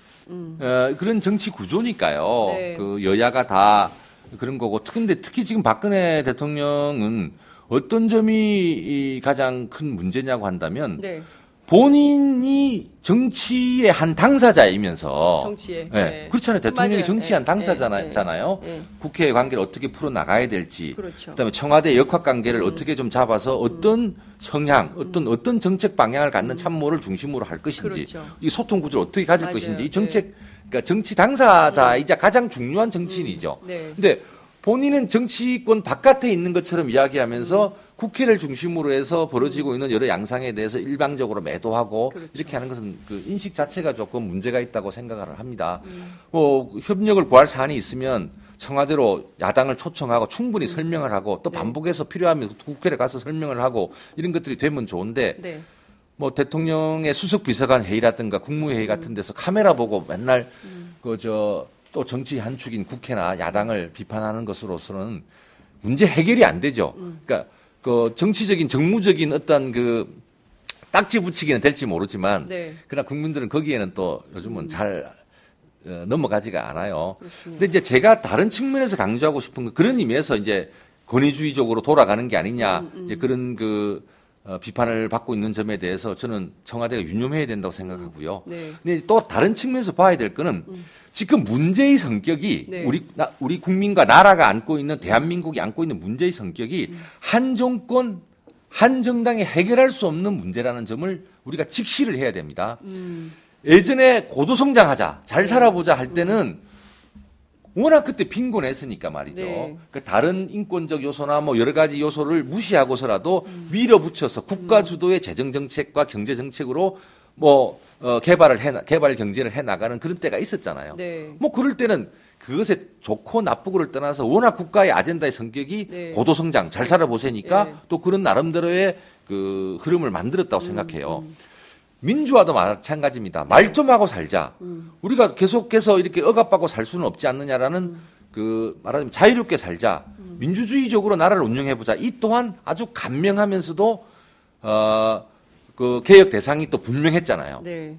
그런 정치 구조니까요. 네. 그 여야가 다 그런 거고. 근데 특히 지금 박근혜 대통령은 어떤 점이 가장 큰 문제냐고 한다면 네. 본인이 정치의 한 당사자이면서 정치에. 네. 네. 그렇잖아요. 대통령이 맞아요. 정치의 한 네. 당사자잖아요. 네. 국회의 관계를 어떻게 풀어 나가야 될지, 그렇죠. 그다음에 청와대 역학 관계를 어떻게 좀 잡아서 어떤 성향, 어떤 정책 방향을 갖는 참모를 중심으로 할 것인지, 그렇죠. 이 소통 구조를 어떻게 가질 맞아요. 것인지, 이 정책, 그러니까 정치 당사자이자 가장 중요한 정치인이죠. 네. 근데 본인은 정치권 바깥에 있는 것처럼 이야기하면서 국회를 중심으로 해서 벌어지고 있는 여러 양상에 대해서 일방적으로 매도하고 그렇죠. 이렇게 하는 것은 그 인식 자체가 조금 문제가 있다고 생각을 합니다. 협력을 구할 사안이 있으면 청와대로 야당을 초청하고 충분히 설명을 하고 또 네. 반복해서 필요하면 국회에 가서 설명을 하고 이런 것들이 되면 좋은데 네. 뭐 대통령의 수석 비서관 회의라든가 국무회의 같은 데서 카메라 보고 맨날 또 정치 한 축인 국회나 야당을 비판하는 것으로서는 문제 해결이 안 되죠. 그러니까 그 정치적인 정무적인 어떤 그 딱지 붙이기는 될지 모르지만 네. 그러나 국민들은 거기에는 또 요즘은 잘 넘어가지가 않아요. 그렇습니다. 근데 이제 제가 다른 측면에서 강조하고 싶은 건 그런 의미에서 이제 권위주의적으로 돌아가는 게 아니냐 이제 그런 비판을 받고 있는 점에 대해서 저는 청와대가 유념해야 된다고 생각하고요. 네. 근데 또 다른 측면에서 봐야 될 거는 지금 문제의 성격이 네. 우리 국민과 나라가 안고 있는 대한민국이 안고 있는 문제의 성격이 한 정권, 한 정당이 해결할 수 없는 문제라는 점을 우리가 직시를 해야 됩니다. 예전에 고도성장하자, 잘 살아보자 할 때는 워낙 그때 빈곤했으니까 말이죠. 네. 그 다른 인권적 요소나 뭐 여러 가지 요소를 무시하고서라도 밀어붙여서 국가 주도의 재정 정책과 경제 정책으로 개발 경제를 해 나가는 그런 때가 있었잖아요. 네. 뭐 그럴 때는 그것에 좋고 나쁘고를 떠나서 워낙 국가의 아젠다의 성격이 네. 고도성장 잘 살아보세니까 네. 또 그런 나름대로의 그 흐름을 만들었다고 생각해요. 민주화도 마찬가지입니다. 말 좀 하고 살자. 우리가 계속해서 이렇게 억압받고 살 수는 없지 않느냐라는 말하자면 자유롭게 살자. 민주주의적으로 나라를 운영해보자. 이 또한 아주 간명하면서도 그 개혁 대상이 또 분명했잖아요. 네.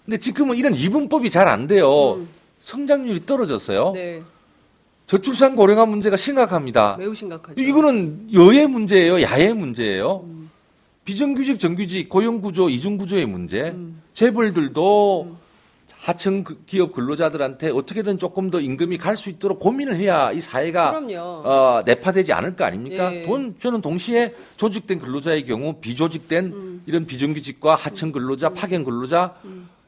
근데 지금은 이런 이분법이 잘 안 돼요. 성장률이 떨어졌어요. 네. 저출산 고령화 문제가 심각합니다. 매우 심각하죠. 이거는 여의 문제예요, 야의 문제예요. 비정규직, 정규직, 고용구조, 이중구조의 문제. 재벌들도 하청 기업 근로자들한테 어떻게든 조금 더 임금이 갈 수 있도록 고민을 해야 이 사회가 그럼요. 내파되지 않을 거 아닙니까? 예. 저는 동시에 조직된 근로자의 경우 비조직된 이런 비정규직과 하청 근로자, 파견 근로자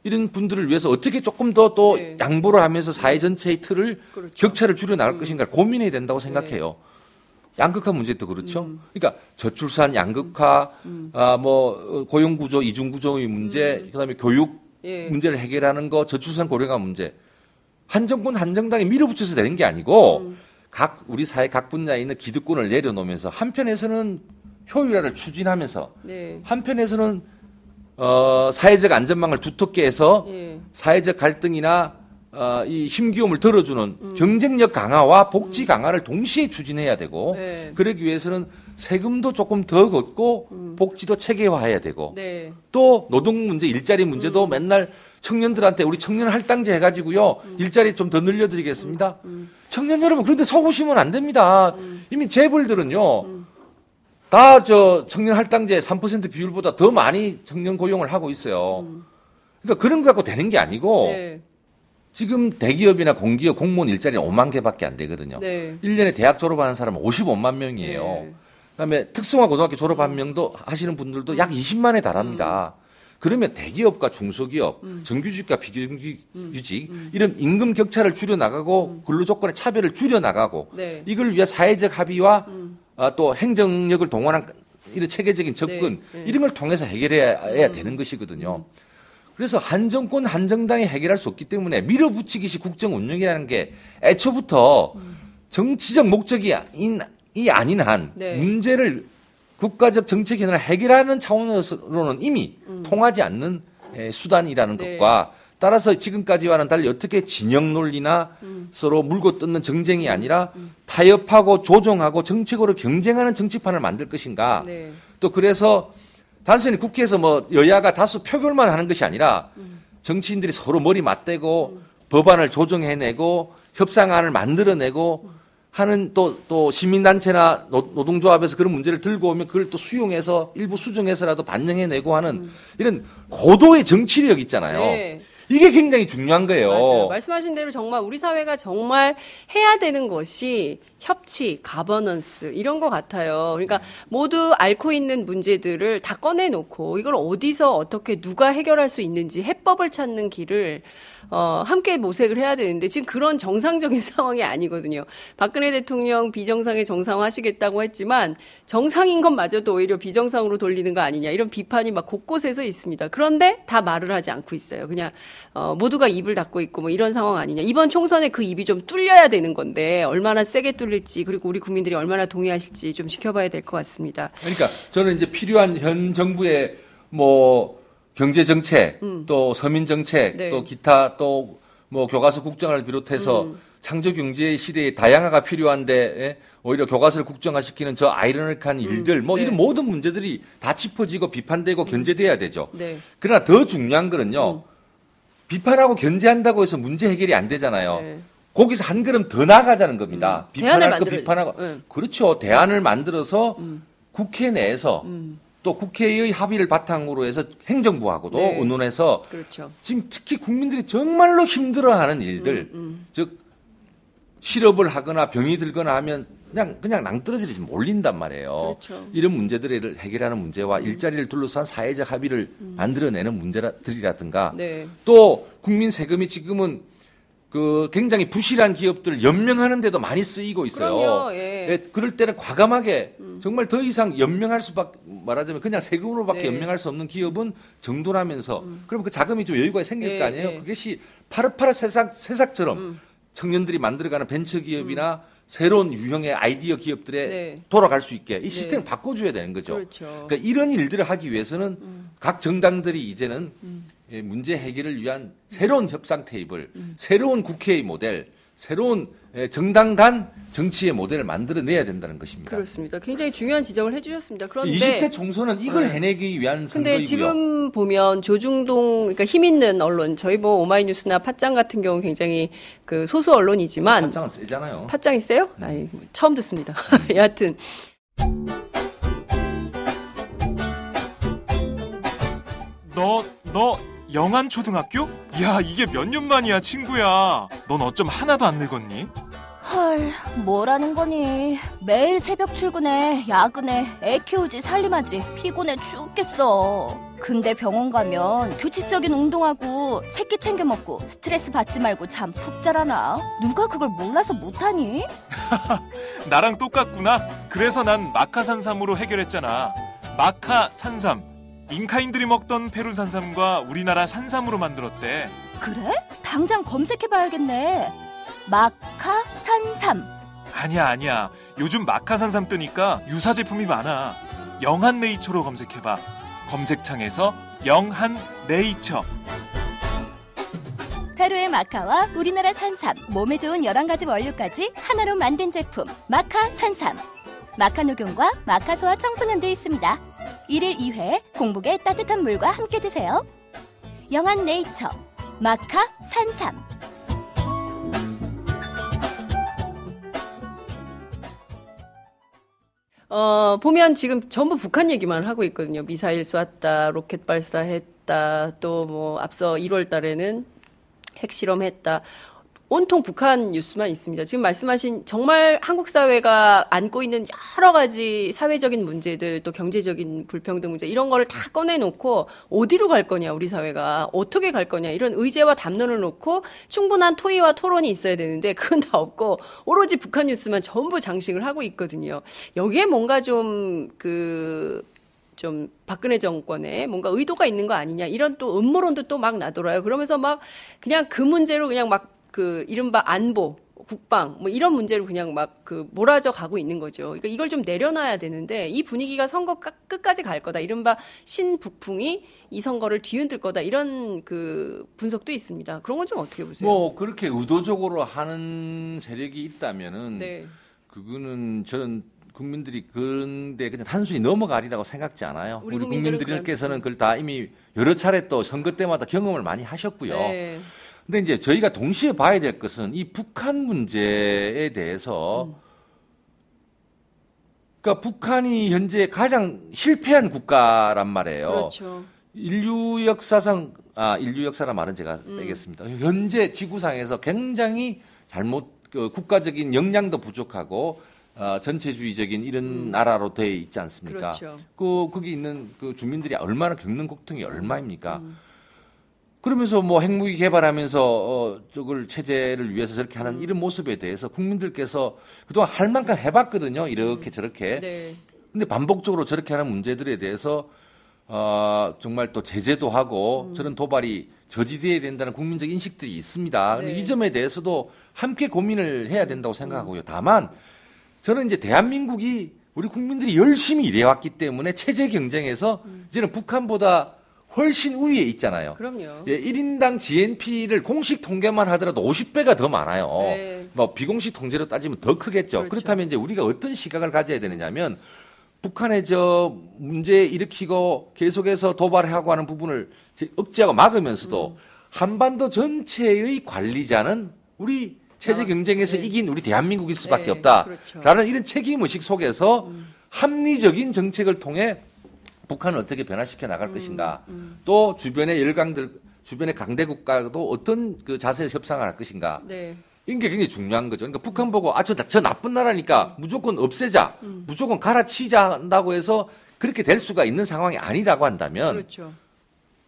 이런 분들을 위해서 어떻게 조금 더 또 네. 양보를 하면서 사회 전체의 틀을 그렇죠. 격차를 줄여 나갈 것인가 고민해야 된다고 생각해요. 양극화 문제도 그렇죠. 그러니까 저출산, 양극화, 뭐 고용구조, 이중구조의 문제, 그다음에 교육 문제를 해결하는 거, 저출산 고령화 문제. 한 정권 한 정당에 밀어붙여서 되는 게 아니고 우리 사회 각 분야에 있는 기득권을 내려놓으면서 한편에서는 효율화를 추진하면서 한편에서는 사회적 안전망을 두텁게 해서 사회적 갈등이나 이 힘겨움을 덜어주는 경쟁력 강화와 복지 강화를 동시에 추진해야 되고 그러기 위해서는 세금도 조금 더 걷고 복지도 체계화해야 되고 또 노동 문제, 일자리 문제도 맨날 청년들한테 우리 청년 할당제 해가지고요 일자리 좀 더 늘려드리겠습니다. 청년 여러분 그런데 속으시면 안 됩니다. 이미 재벌들은요 다 청년 할당제 3% 비율보다 더 많이 청년 고용을 하고 있어요. 그러니까 그런 거 갖고 되는 게 아니고 지금 대기업이나 공기업 공무원 일자리는 5만 개밖에 안 되거든요. 1년에 대학 졸업하는 사람은 55만 명이에요. 그다음에 특성화 고등학교 졸업한 명도 하시는 분들도 약 20만에 달합니다. 그러면 대기업과 중소기업, 정규직과 비정규직 이런 임금 격차를 줄여나가고 근로조건의 차별을 줄여나가고 이걸 위해 사회적 합의와 또 행정력을 동원한 이런 체계적인 접근 이런 걸 통해서 해결해야 되는 것이거든요. 그래서 한 정권 한 정당이 해결할 수 없기 때문에 밀어붙이기식 국정 운영이라는 게 애초부터 정치적 목적이 아닌 한 문제를 국가적 정책 현안을 해결하는 차원으로는 이미 통하지 않는 수단이라는 것과 따라서 지금까지와는 달리 어떻게 진영 논리나 서로 물고 뜯는 정쟁이 아니라 타협하고 조정하고 정책으로 경쟁하는 정치판을 만들 것인가. 또 그래서 단순히 국회에서 뭐 여야가 다수 표결만 하는 것이 아니라 정치인들이 서로 머리 맞대고 법안을 조정해내고 협상안을 만들어내고 하는 또 시민단체나 노동조합에서 그런 문제를 들고 오면 그걸 또 수용해서 일부 수정해서라도 반영해내고 하는 이런 고도의 정치력 있잖아요. 이게 굉장히 중요한 거예요. 맞아요. 말씀하신 대로 정말 우리 사회가 정말 해야 되는 것이 협치, 가버넌스 이런 것 같아요. 그러니까 모두 앓고 있는 문제들을 다 꺼내놓고 이걸 어디서 어떻게 누가 해결할 수 있는지 해법을 찾는 길을 함께 모색을 해야 되는데 지금 그런 정상적인 상황이 아니거든요. 박근혜 대통령 비정상에 정상화하시겠다고 했지만 정상인 것마저도 오히려 비정상으로 돌리는 거 아니냐 이런 비판이 막 곳곳에서 있습니다. 그런데 다 말을 하지 않고 있어요. 그냥 모두가 입을 닫고 있고 뭐 이런 상황 아니냐. 이번 총선에 그 입이 좀 뚫려야 되는 건데 얼마나 세게 뚫릴지 그리고 우리 국민들이 얼마나 동의하실지 좀 지켜봐야 될 것 같습니다. 그러니까 저는 이제 필요한 현 정부의 뭐 경제 정책, 또 서민 정책, 또 기타 또 뭐 교과서 국정화를 비롯해서 창조 경제 시대의 다양화가 필요한데 오히려 교과서를 국정화시키는 저 아이러니한 일들 뭐 이런 모든 문제들이 다 짚어지고 비판되고 견제돼야 되죠. 그러나 더 중요한 거는요. 비판하고 견제한다고 해서 문제 해결이 안 되잖아요. 거기서 한 걸음 더 나아가자는 겁니다. 비판할 거 비판하고 그렇죠. 대안을 만들어서 국회 내에서 또 국회의 합의를 바탕으로 해서 행정부하고도 의논해서 지금 특히 국민들이 정말로 힘들어하는 일들 즉 실업을 하거나 병이 들거나 하면 그냥 낭떠러지를 몰린단 말이에요. 이런 문제들을 해결하는 문제와 일자리를 둘러싼 사회적 합의를 만들어내는 문제들이라든가 또 국민 세금이 지금은 그 굉장히 부실한 기업들 연명하는 데도 많이 쓰이고 있어요. 그럴 때는 과감하게 정말 더 이상 연명할 수밖에 말하자면 그냥 세금으로밖에 연명할 수 없는 기업은 정돈하면서 그럼 그 자금이 좀 여유가 생길 거 아니에요. 그것이 파릇파릇 새싹처럼 청년들이 만들어가는 벤처기업이나 새로운 유형의 아이디어 기업들에 돌아갈 수 있게 이 시스템을 바꿔줘야 되는 거죠. 그러니까 이런 일들을 하기 위해서는 각 정당들이 이제는 문제 해결을 위한 새로운 협상 테이블, 새로운 국회의 모델, 새로운 정당 간 정치의 모델을 만들어내야 된다는 것입니다. 그렇습니다. 굉장히 중요한 지적을 해주셨습니다. 그런데 20대 총선은 이걸 해내기 위한 선거이고요. 근데 지금 보면 조중동, 그러니까 힘 있는 언론, 저희 뭐 오마이뉴스나 팟짱 같은 경우 굉장히 그 소수 언론이지만 팟짱은 세잖아요. 팟짱이 세요? 아이, 처음 듣습니다. 여하튼. 너 영안초등학교? 야, 이게 몇 년 만이야, 친구야. 넌 어쩜 하나도 안 늙었니? 헐, 뭐라는 거니. 매일 새벽 출근해, 야근해, 애 키우지 살림하지, 피곤해 죽겠어. 근데 병원 가면 규칙적인 운동하고 새끼 챙겨 먹고 스트레스 받지 말고 잠 푹 자라나? 누가 그걸 몰라서 못하니? 나랑 똑같구나. 그래서 난 마카산삼으로 해결했잖아. 마카산삼. 잉카인들이 먹던 페루 산삼과 우리나라 산삼으로 만들었대. 그래? 당장 검색해봐야겠네. 마카산삼. 아니야. 요즘 마카산삼 뜨니까 유사 제품이 많아. 영한네이처로 검색해봐. 검색창에서 영한네이처. 페루의 마카와 우리나라 산삼, 몸에 좋은 11가지 원료까지 하나로 만든 제품 마카산삼. 마카 녹용과 마카소와 청소년도 있습니다. 1일 2회 공복에 따뜻한 물과 함께 드세요. 영한네이처 마카산삼. 보면 지금 전부 북한 얘기만 하고 있거든요. 미사일 쐈다, 로켓 발사했다, 또 뭐 앞서 1월 달에는 핵실험했다. 온통 북한 뉴스만 있습니다. 지금 말씀하신 정말 한국 사회가 안고 있는 여러 가지 사회적인 문제들, 또 경제적인 불평등 문제 이런 거를 다 꺼내놓고 어디로 갈 거냐, 우리 사회가 어떻게 갈 거냐 이런 의제와 담론을 놓고 충분한 토의와 토론이 있어야 되는데 그건 다 없고 오로지 북한 뉴스만 전부 장식을 하고 있거든요. 여기에 뭔가 좀 박근혜 정권에 뭔가 의도가 있는 거 아니냐 이런 또 음모론도 또 막 나돌아요. 그러면서 막 그냥 그 문제로 그냥 막 이른바 안보, 국방, 뭐 이런 문제로 그냥 막 몰아져 가고 있는 거죠. 그러니까 이걸 좀 내려놔야 되는데 이 분위기가 선거 끝까지 갈 거다. 이른바 신북풍이 이 선거를 뒤흔들 거다. 이런 분석도 있습니다. 그런 건 좀 어떻게 보세요? 뭐 그렇게 의도적으로 하는 세력이 있다면은 네. 그거는 저는 국민들이 그런데 그냥 단순히 넘어가리라고 생각지 않아요. 우리 국민들께서는 그걸 다 이미 여러 차례 또 선거 때마다 경험을 많이 하셨고요. 네. 근데 이제 저희가 동시에 봐야 될 것은 이 북한 문제에 대해서 그러니까 북한이 현재 가장 실패한 국가란 말이에요. 그렇죠. 인류 역사상 인류 역사란 말은 제가 빼겠습니다. 현재 지구상에서 굉장히 국가적인 역량도 부족하고 전체주의적인 이런 나라로 돼 있지 않습니까? 그렇죠. 거기 있는 주민들이 얼마나 겪는 고통이 얼마입니까? 그러면서 뭐 핵무기 개발하면서 저걸 체제를 위해서 저렇게 하는 이런 모습에 대해서 국민들께서 그동안 할 만큼 해봤거든요. 이렇게 저렇게. 네. 근데 반복적으로 저렇게 하는 문제들에 대해서 정말 또 제재도 하고 저런 도발이 저지돼야 된다는 국민적 인식들이 있습니다. 근데 네. 이 점에 대해서도 함께 고민을 해야 된다고 생각하고요. 다만 저는 이제 대한민국이 우리 국민들이 열심히 일해왔기 때문에 체제 경쟁에서 이제는 북한보다 훨씬 우위에 있잖아요. 그럼요. 예, 1인당 GNP를 공식 통계만 하더라도 50배가 더 많아요. 네. 뭐 비공식 통계로 따지면 더 크겠죠. 그렇죠. 그렇다면 이제 우리가 어떤 시각을 가져야 되느냐면 북한의 저 문제 일으키고 계속해서 도발하고 하는 부분을 억제하고 막으면서도 한반도 전체의 관리자는 우리 체제 경쟁에서 네. 이긴 우리 대한민국일 수밖에 네, 없다라는 그렇죠. 이런 책임의식 속에서 합리적인 정책을 통해 북한을 어떻게 변화시켜 나갈 것인가, 또 주변의 주변의 강대 국가도 어떤 자세에 협상을 할 것인가, 네. 이런 게 굉장히 중요한 거죠. 그러니까 북한 보고 저 나쁜 나라니까 무조건 없애자, 무조건 갈아치자 한다고 해서 그렇게 될 수가 있는 상황이 아니라고 한다면 그렇죠.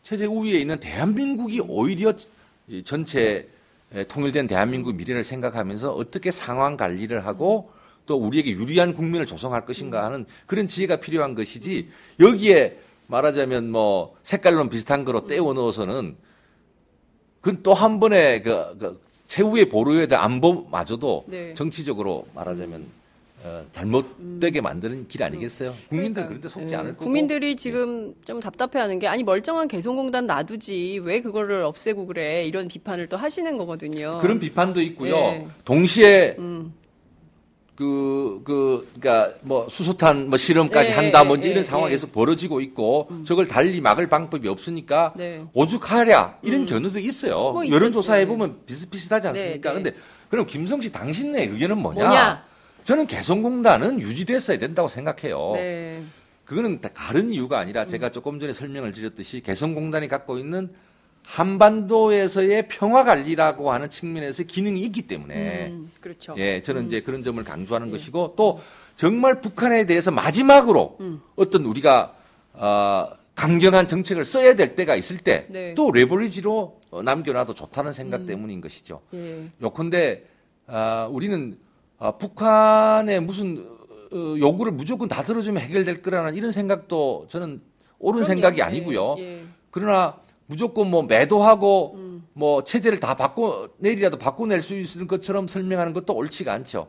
체제 우위에 있는 대한민국이 오히려 전체 통일된 대한민국 미래를 생각하면서 어떻게 상황 관리를 하고 또 우리에게 유리한 국민을 조성할 것인가 하는 그런 지혜가 필요한 것이지, 여기에 말하자면 뭐 색깔론 비슷한 거로 떼어 넣어서는 그건 또 한 번의 최후의 보루에 대한 안보마저도 네. 정치적으로 말하자면 잘못되게 만드는 길 아니겠어요? 국민들 그런데 속지 않을 거고. 국민들이 지금 좀 답답해하는 게, 아니 멀쩡한 개성공단 놔두지 왜 그거를 없애고 그래, 이런 비판을 또 하시는 거거든요. 그런 비판도 있고요. 네. 동시에 그러니까 뭐 수소탄 뭐 실험까지 네, 한다 뭐 네, 이런 상황이 네. 계속 벌어지고 있고 저걸 달리 막을 방법이 없으니까 네. 오죽하랴 이런 견해도 있어요. 뭐 여론조사해 있을 보면 비슷비슷하지 않습니까? 네, 네. 근데 그럼 김성 씨 당신의 의견은 뭐냐? 뭐냐? 저는 개성공단은 유지됐어야 된다고 생각해요. 네. 그거는 다른 이유가 아니라 제가 조금 전에 설명을 드렸듯이 개성공단이 갖고 있는 한반도에서의 평화 관리라고 하는 측면에서 기능이 있기 때문에 그렇죠. 예, 저는 이제 그런 점을 강조하는 것이고 또 정말 북한에 대해서 마지막으로 어떤 우리가 강경한 정책을 써야 될 때가 있을 때 또 레버리지로 남겨놔도 좋다는 생각 때문인 것이죠. 예. 요컨대 우리는 북한의 무슨 요구를 무조건 다 들어주면 해결될 거라는 이런 생각도 저는 옳은 그럼요. 생각이 예, 아니고요. 예. 그러나 무조건 뭐 매도하고 뭐 체제를 다 내일이라도 바꿔낼 수 있는 것처럼 설명하는 것도 옳지가 않죠.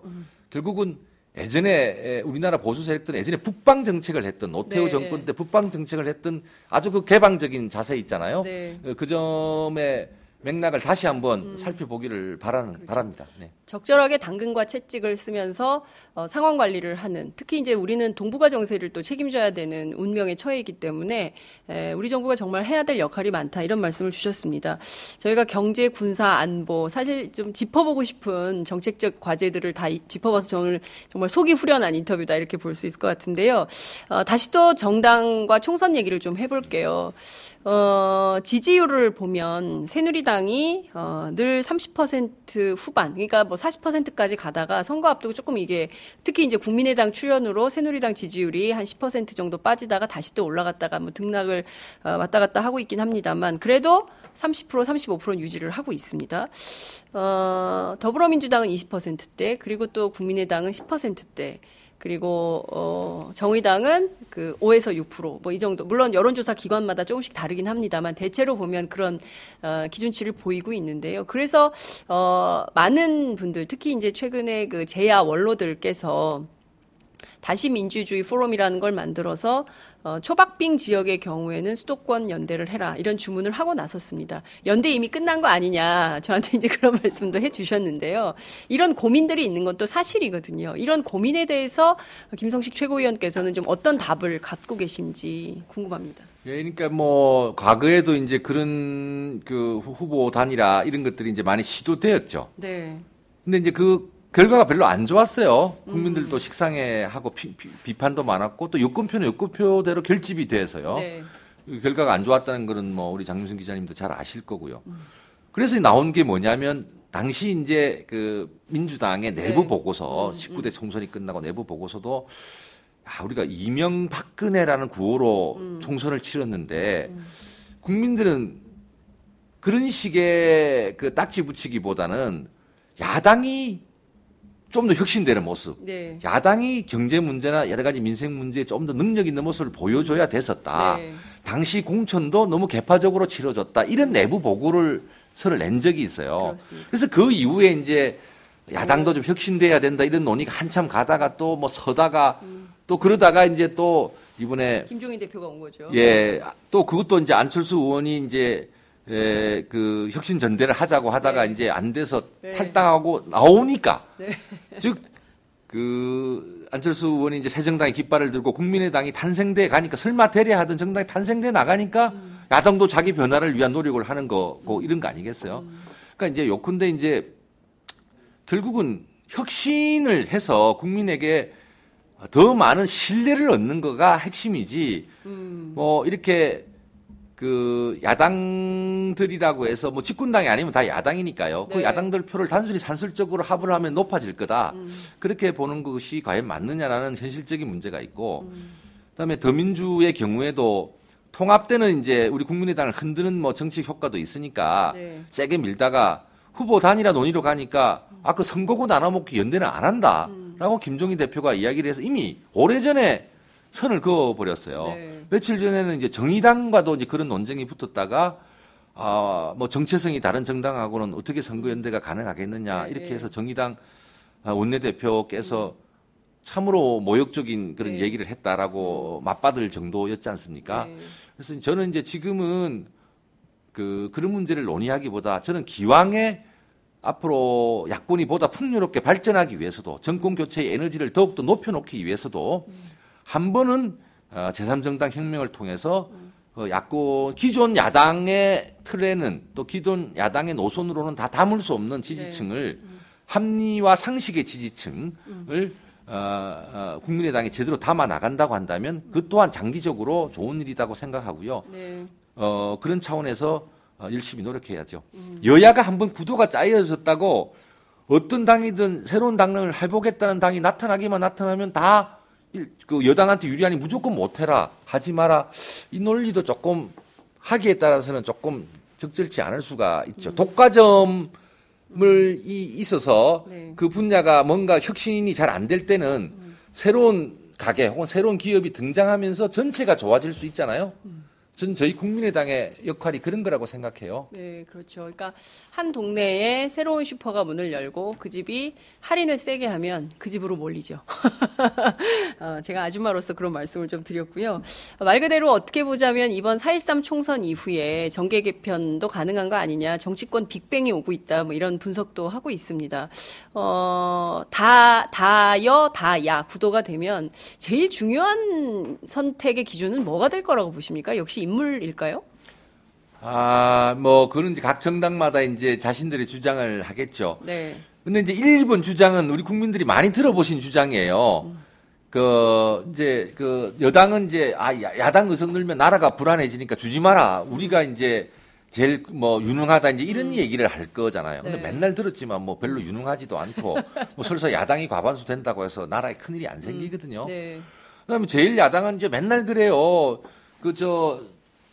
결국은 예전에 우리나라 보수 세력들은 예전에 북방 정책을 했던 노태우 네, 정권 때 북방 정책을 했던 아주 그 개방적인 자세 있잖아요. 네. 그 점의 맥락을 다시 한번 살펴보기를 바랍니다. 네. 적절하게 당근과 채찍을 쓰면서 상황 관리를 하는, 특히 이제 우리는 동북아 정세를 또 책임져야 되는 운명에 처해 있기 때문에 우리 정부가 정말 해야 될 역할이 많다, 이런 말씀을 주셨습니다. 저희가 경제, 군사, 안보 사실 좀 짚어보고 싶은 정책적 과제들을 다 짚어봐서 저는 정말 속이 후련한 인터뷰다, 이렇게 볼 수 있을 것 같은데요. 다시 또 정당과 총선 얘기를 좀 해볼게요. 지지율을 보면 새누리당이 늘 30% 후반, 그러니까 뭐 40%까지 가다가 선거 앞두고 조금 이게 특히 이제 국민의당 출연으로 새누리당 지지율이 한 10% 정도 빠지다가 다시 또 올라갔다가 뭐 등락을 왔다 갔다 하고 있긴 합니다만, 그래도 30%, 35%는 유지를 하고 있습니다. 더불어민주당은 20%대, 그리고 또 국민의당은 10%대, 그리고 정의당은 그 5에서 6% 뭐 이 정도. 물론 여론조사 기관마다 조금씩 다르긴 합니다만 대체로 보면 그런 기준치를 보이고 있는데요. 그래서 많은 분들, 특히 이제 최근에 그 제야 원로들께서 다시 민주주의 포럼이라는 걸 만들어서 초박빙 지역의 경우에는 수도권 연대를 해라, 이런 주문을 하고 나섰습니다. 연대 이미 끝난 거 아니냐, 저한테 이제 그런 말씀도 해주셨는데요. 이런 고민들이 있는 건 또 사실이거든요. 이런 고민에 대해서 김성식 최고위원께서는 좀 어떤 답을 갖고 계신지 궁금합니다. 예, 그러니까 뭐 과거에도 이제 그런 그 후보 단일화 이런 것들이 이제 많이 시도되었죠. 네. 근데 이제 그 결과가 별로 안 좋았어요. 국민들도 식상해하고 비판도 많았고 또 여권표는 여권표대로 결집이 돼서요. 네. 결과가 안 좋았다는 거는 뭐 우리 장윤선 기자님도 잘 아실 거고요. 그래서 나온 게 뭐냐면 당시 이제 그 민주당의 내부 보고서 19대 총선이 끝나고 내부 보고서도 우리가 이명박근혜라는 구호로 총선을 치렀는데 국민들은 그런 식의 그 딱지 붙이기보다는 야당이 좀 더 혁신되는 모습, 네. 야당이 경제 문제나 여러 가지 민생 문제에 좀 더 능력 있는 모습을 보여줘야 됐었다. 네. 당시 공천도 너무 개파적으로 치러졌다. 이런 내부 보고를 서를 낸 적이 있어요. 그렇습니다. 그래서 그 이후에 이제 야당도 좀 혁신돼야 된다, 이런 논의가 한참 가다가 또 뭐 서다가 또 그러다가 이제 또 이번에 김종인 대표가 온 거죠. 예, 또 그것도 이제 안철수 의원이 이제 그 혁신 전대를 하자고 하다가 이제 안 돼서 탈당하고 나오니까 즉 그 안철수 의원이 이제 새정당의 깃발을 들고 국민의당이 탄생돼 가니까 설마 대례하던 정당이 탄생돼 나가니까 야당도 자기 변화를 위한 노력을 하는 거고 이런 거 아니겠어요? 그러니까 이제 요컨대 이제 결국은 혁신을 해서 국민에게 더 많은 신뢰를 얻는 거가 핵심이지 뭐 이렇게 그 야당들이라고 해서 뭐 집권당이 아니면 다 야당이니까요. 그 야당들 표를 단순히 산술적으로 합을 하면 높아질 거다. 그렇게 보는 것이 과연 맞느냐라는 현실적인 문제가 있고, 그다음에 더민주의 경우에도 통합 때는 이제 우리 국민의당을 흔드는 뭐 정치적 효과도 있으니까 세게 밀다가 후보 단일화 논의로 가니까 그 선거구 나눠먹기 연대는 안 한다라고 김종인 대표가 이야기를 해서 이미 오래전에 선을 그어버렸어요. 며칠 전에는 이제 정의당과도 이제 그런 논쟁이 붙었다가 뭐 정체성이 다른 정당하고는 어떻게 선거연대가 가능하겠느냐 이렇게 해서 정의당 원내대표께서 참으로 모욕적인 그런 얘기를 했다라고 맞받을 정도였지 않습니까? 그래서 저는 이제 지금은 그런 문제를 논의하기보다 저는 기왕에 앞으로 야권이 보다 풍요롭게 발전하기 위해서도 정권 교체의 에너지를 더욱더 높여놓기 위해서도 한 번은 제3정당 혁명을 통해서 야권 기존 야당의 틀에는 또 기존 야당의 노선으로는 다 담을 수 없는 지지층을 합리와 상식의 지지층을 국민의당이 제대로 담아 나간다고 한다면 그 또한 장기적으로 좋은 일이라고 생각하고요. 그런 차원에서 열심히 노력해야죠. 여야가 한번 구도가 짜여졌다고 어떤 당이든 새로운 당을 해보겠다는 당이 나타나면 다 그 여당한테 유리하니 무조건 못해라, 하지 마라. 이 논리도 조금 하기에 따라서는 조금 적절치 않을 수가 있죠. 독과점을 있어서 네. 그 분야가 뭔가 혁신이 잘 안 될 때는 새로운 가게 혹은 새로운 기업이 등장하면서 전체가 좋아질 수 있잖아요. 전 저희 국민의당의 역할이 그런 거라고 생각해요. 네, 그렇죠. 그러니까 한 동네에 새로운 슈퍼가 문을 열고 그 집이 할인을 세게 하면 그 집으로 몰리죠. 제가 아줌마로서 그런 말씀을 좀 드렸고요. 말 그대로 어떻게 보자면 이번 4.13 총선 이후에 정계 개편도 가능한 거 아니냐, 정치권 빅뱅이 오고 있다, 뭐 이런 분석도 하고 있습니다. 다야 구도가 되면 제일 중요한 선택의 기준은 뭐가 될 거라고 보십니까? 역시 인물일까요? 그는 이제 각 정당마다 이제 자신들의 주장을 하겠죠. 네. 근데 이제 1, 2번 주장은 우리 국민들이 많이 들어보신 주장이에요. 여당은 이제, 야당 의석 늘면 나라가 불안해지니까 주지 마라. 우리가 이제 제일 유능하다, 이제 이런 얘기를 할 거잖아요. 근데 네. 맨날 들었지만 별로 유능하지도 않고, 설사 야당이 과반수 된다고 해서 나라에 큰일이 안 생기거든요. 네. 그 다음에 제일 야당은 이제 맨날 그래요.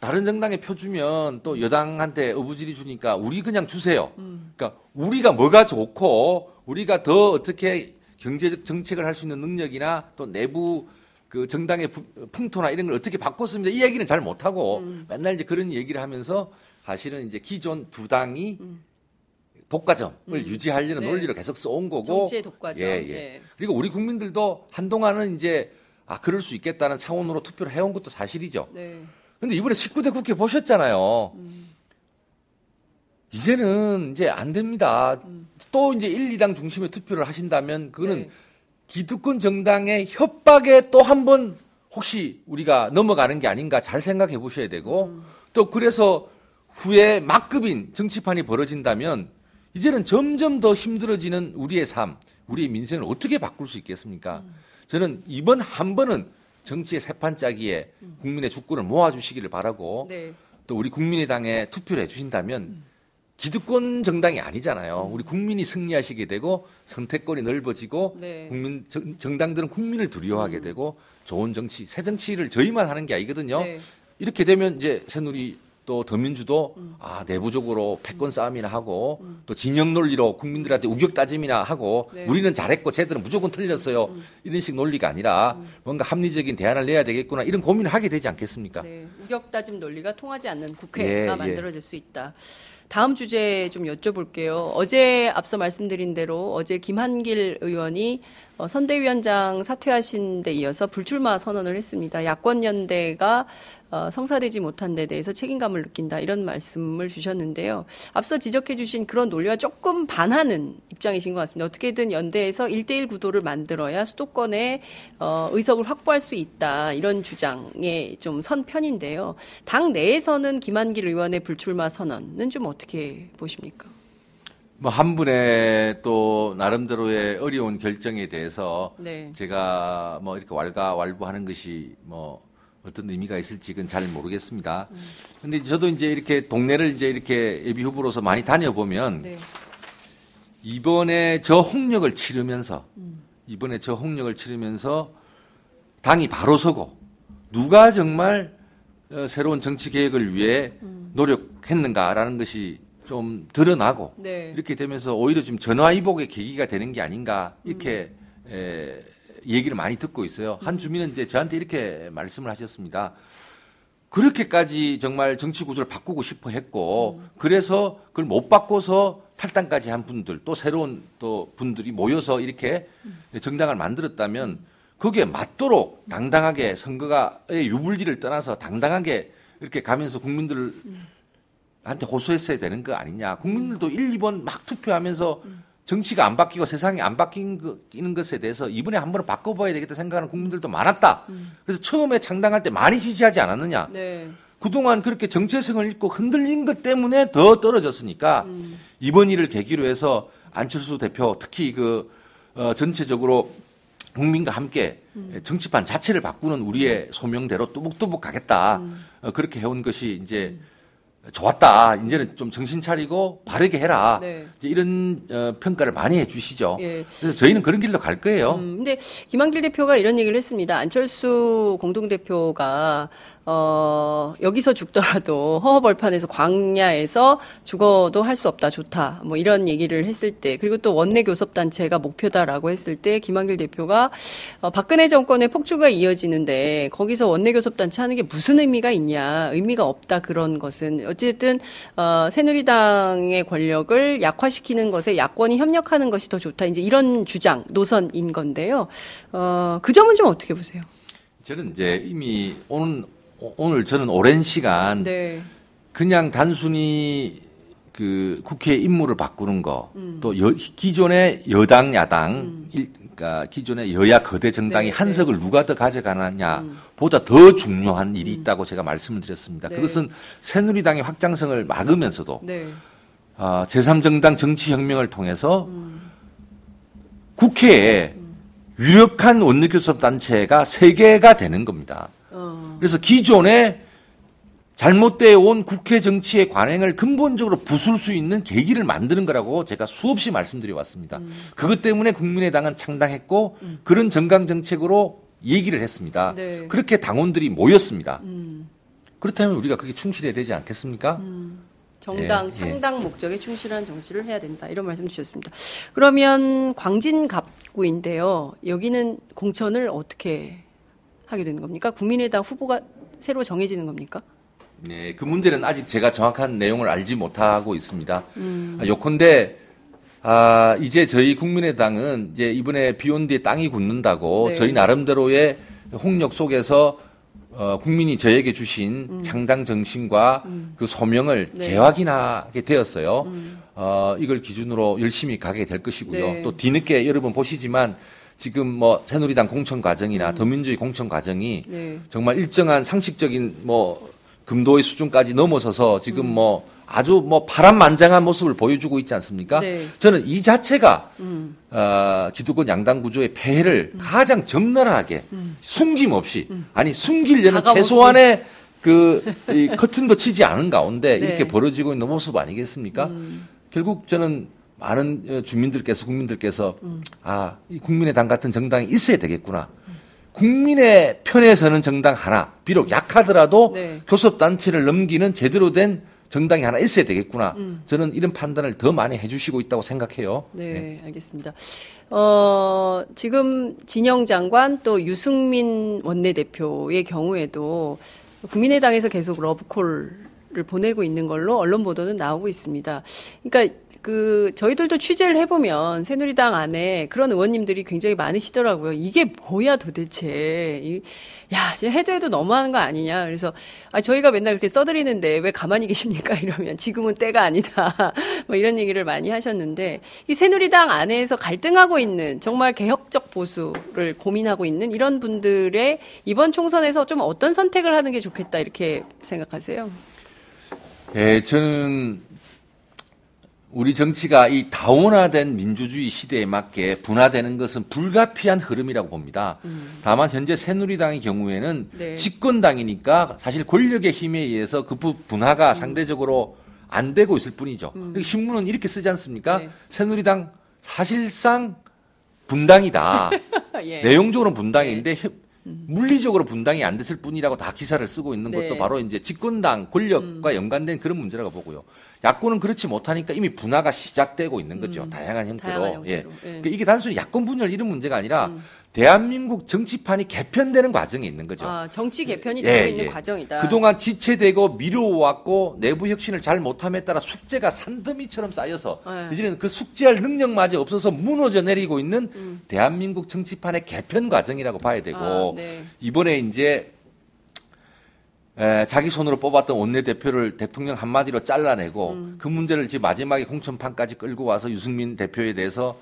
다른 정당에 표 주면 또 여당한테 어부지리 주니까 우리 그냥 주세요. 그러니까 우리가 뭐가 좋고 우리가 더 어떻게 경제적 정책을 할 수 있는 능력이나 또 내부 그 정당의 풍토나 이런 걸 어떻게 바꿨습니다. 이 얘기는 잘 못하고 맨날 이제 그런 얘기를 하면서 사실은 이제 기존 두 당이 독과점을 유지하려는 네. 논리를 계속 써온 거고. 정치의 독과점. 예. 네. 그리고 우리 국민들도 한동안은 이제 그럴 수 있겠다는 차원으로 투표를 해온 것도 사실이죠. 네. 근데 이번에 19대 국회 보셨잖아요. 이제는 이제 안 됩니다. 또 이제 1, 2당 중심의 투표를 하신다면 그거는 네. 기득권 정당의 협박에 또 한 번 혹시 우리가 넘어가는 게 아닌가 잘 생각해 보셔야 되고 또 그래서 후에 막급인 정치판이 벌어진다면 이제는 점점 더 힘들어지는 우리의 삶, 우리의 민생을 어떻게 바꿀 수 있겠습니까? 저는 이번 한 번은 정치의 세판짜기에 국민의 주권을 모아주시기를 바라고 네. 또 우리 국민의당에 투표를 해주신다면 기득권 정당이 아니잖아요. 우리 국민이 승리하시게 되고 선택권이 넓어지고 네. 정당들은 국민을 두려워하게 되고 좋은 정치, 새 정치를 저희만 하는 게 아니거든요. 네. 이렇게 되면 이제 새누리 또 더민주도 내부적으로 패권 싸움이나 하고 또 진영 논리로 국민들한테 우격 따짐이나 하고 네. 우리는 잘했고 쟤들은 무조건 틀렸어요. 이런 식 논리가 아니라 뭔가 합리적인 대안을 내야 되겠구나 이런 고민을 하게 되지 않겠습니까? 네. 우격다짐 논리가 통하지 않는 국회가 예. 만들어질 수 있다. 다음 주제 좀 여쭤볼게요. 어제 앞서 말씀드린 대로 어제 김한길 의원이 선대위원장 사퇴하신 데 이어서 불출마 선언을 했습니다. 야권연대가 성사되지 못한 데 대해서 책임감을 느낀다 이런 말씀을 주셨는데요. 앞서 지적해 주신 그런 논리와 조금 반하는 입장이신 것 같습니다. 어떻게든 연대에서 1대1 구도를 만들어야 수도권의 의석을 확보할 수 있다 이런 주장에 좀 선 편인데요. 당 내에서는 김한길 의원의 불출마 선언은 좀 어떻게 보십니까? 한 분의 또 나름대로의 어려운 결정에 대해서 네. 제가 이렇게 왈가왈부하는 것이 어떤 의미가 있을지 그건 잘 모르겠습니다. 근데 저도 이제 이렇게 동네를 이제 이렇게 예비 후보로서 많이 다녀보면 네. 이번에 저 홍역을 치르면서 당이 바로 서고 누가 정말 새로운 정치 개혁을 위해 노력했는가라는 것이 좀 드러나고 네. 이렇게 되면서 오히려 좀 전화위복의 계기가 되는 게 아닌가 이렇게 얘기를 많이 듣고 있어요. 한 주민은 이제 저한테 이렇게 말씀을 하셨습니다. 그렇게까지 정말 정치 구조를 바꾸고 싶어 했고 그래서 그걸 못 바꿔서 탈당까지 한 분들 또 새로운 또 분들이 모여서 이렇게 정당을 만들었다면 거기에 맞도록 당당하게 선거가의 유불리를 떠나서 당당하게 이렇게 가면서 국민들을 한테 호소했어야 되는 거 아니냐. 국민들도 1, 2번 막 투표하면서 정치가 안 바뀌고 세상이 안 바뀌는 것에 대해서 이번에 한 번은 바꿔봐야 되겠다 생각하는 국민들도 많았다. 그래서 처음에 창당할 때 많이 지지하지 않았느냐. 네. 그동안 그렇게 정체성을 잃고 흔들린 것 때문에 더 떨어졌으니까 이번 일을 계기로 해서 안철수 대표 특히 전체적으로 국민과 함께 정치판 자체를 바꾸는 우리의 소명대로 뚜벅뚜벅 가겠다. 그렇게 해온 것이 이제 좋았다. 이제는 좀 정신 차리고 바르게 해라. 네. 이제 이런 평가를 많이 해주시죠. 예. 그래서 저희는 그런 길로 갈 거예요. 근데 김한길 대표가 이런 얘기를 했습니다. 안철수 공동대표가 여기서 죽더라도 허허벌판에서 광야에서 죽어도 할 수 없다, 좋다. 뭐 이런 얘기를 했을 때, 그리고 또 원내 교섭단체가 목표다라고 했을 때 김한길 대표가 박근혜 정권의 폭주가 이어지는데 거기서 원내 교섭단체 하는 게 무슨 의미가 있냐, 의미가 없다, 그런 것은. 어쨌든 새누리당의 권력을 약화시키는 것에 야권이 협력하는 것이 더 좋다. 이제 이런 주장, 노선인 건데요. 그 점은 좀 어떻게 보세요? 저는 이제 이미 오늘 저는 오랜 시간 네. 그냥 단순히 그 국회 임무를 바꾸는 거, 또 기존의 여당 야당, 그러니까 기존의 여야 거대 정당이 네, 한석을 누가 더 가져가느냐 보다 더 중요한 일이 있다고 제가 말씀을 드렸습니다. 네. 그것은 새누리당의 확장성을 막으면서도 네. 제3정당 정치혁명을 통해서 국회에 유력한 원내교섭단체가 3개가 되는 겁니다. 그래서 기존에 잘못되어 온 국회 정치의 관행을 근본적으로 부술 수 있는 계기를 만드는 거라고 제가 수없이 말씀드려 왔습니다. 그것 때문에 국민의당은 창당했고 그런 정강 정책으로 얘기를 했습니다. 네. 그렇게 당원들이 모였습니다. 그렇다면 우리가 그게 충실해야 되지 않겠습니까? 정당, 예, 창당 목적에 충실한 정치를 해야 된다. 이런 말씀 주셨습니다. 그러면 광진갑구인데요. 여기는 공천을 어떻게 하게 되는 겁니까? 국민의당 후보가 새로 정해지는 겁니까? 네, 그 문제는 아직 제가 정확한 내용을 알지 못하고 있습니다. 요컨대 이제 저희 국민의당은 이제 이번에 비온 뒤에 땅이 굳는다고 네. 저희 나름대로의 홍역 속에서 국민이 저에게 주신 창당 정신과 그 소명을 네. 재확인하게 되었어요. 이걸 기준으로 열심히 가게 될 것이고요. 네. 또 뒤늦게 여러분 보시지만 지금 뭐 새누리당 공천 과정이나 더민주주의 공천 과정이 네. 정말 일정한 상식적인 뭐 금도의 수준까지 넘어서서 지금 뭐 아주 뭐 파란만장한 모습을 보여주고 있지 않습니까? 네. 저는 이 자체가 기득권 양당 구조의 폐해를 가장 적나라하게 숨김없이 아니 숨기려는 가감없이. 최소한의 이 커튼도 치지 않은 가운데 네. 이렇게 벌어지고 있는 모습 아니겠습니까? 결국 저는 많은 국민들께서 이 국민의당 같은 정당이 있어야 되겠구나. 국민의 편에 서는 정당 하나, 비록 약하더라도 네. 교섭단체를 넘기는 제대로 된 정당이 하나 있어야 되겠구나. 저는 이런 판단을 더 많이 해주시고 있다고 생각해요. 네, 알겠습니다. 지금 진영 장관 또 유승민 원내대표의 경우에도 국민의당에서 계속 러브콜을 보내고 있는 걸로 언론 보도는 나오고 있습니다. 그러니까 저희들도 취재를 해보면 새누리당 안에 그런 의원님들이 굉장히 많으시더라고요. 이게 뭐야 도대체. 이제 해도 너무하는 거 아니냐. 그래서, 저희가 맨날 그렇게 써드리는데 왜 가만히 계십니까? 이러면 지금은 때가 아니다. 뭐 이런 얘기를 많이 하셨는데, 이 새누리당 안에서 갈등하고 있는 정말 개혁적 보수를 고민하고 있는 이런 분들의 이번 총선에서 좀 어떤 선택을 하는 게 좋겠다. 이렇게 생각하세요? 예, 저는 우리 정치가 이 다원화된 민주주의 시대에 맞게 분화되는 것은 불가피한 흐름이라고 봅니다. 다만 현재 새누리당의 경우에는 네. 집권당이니까 사실 권력의 힘에 의해서 그 분화가 상대적으로 안 되고 있을 뿐이죠. 신문은 이렇게 쓰지 않습니까? 네. 새누리당 사실상 분당이다. 예. 내용적으로는 분당인데 물리적으로 분당이 안 됐을 뿐이라고 다 기사를 쓰고 있는 것도 네. 바로 이제 집권당 권력과 연관된 그런 문제라고 보고요. 야권은 그렇지 못하니까 이미 분화가 시작되고 있는 거죠. 다양한 형태로. 다양한 형태로. 예. 그러니까 이게 단순히 야권 분열 이런 문제가 아니라 대한민국 정치판이 개편되는 과정에 있는 거죠. 정치 개편이 되고 있는 예. 과정이다. 그동안 지체되고 미뤄왔고 내부 혁신을 잘 못함에 따라 숙제가 산더미처럼 쌓여서 예. 이제는 그 숙제할 능력마저 없어서 무너져 내리고 있는 대한민국 정치판의 개편 과정이라고 봐야 되고 네. 이번에 이제 자기 손으로 뽑았던 원내대표를 대통령 한마디로 잘라내고 그 문제를 지금 마지막에 공천판까지 끌고 와서 유승민 대표에 대해서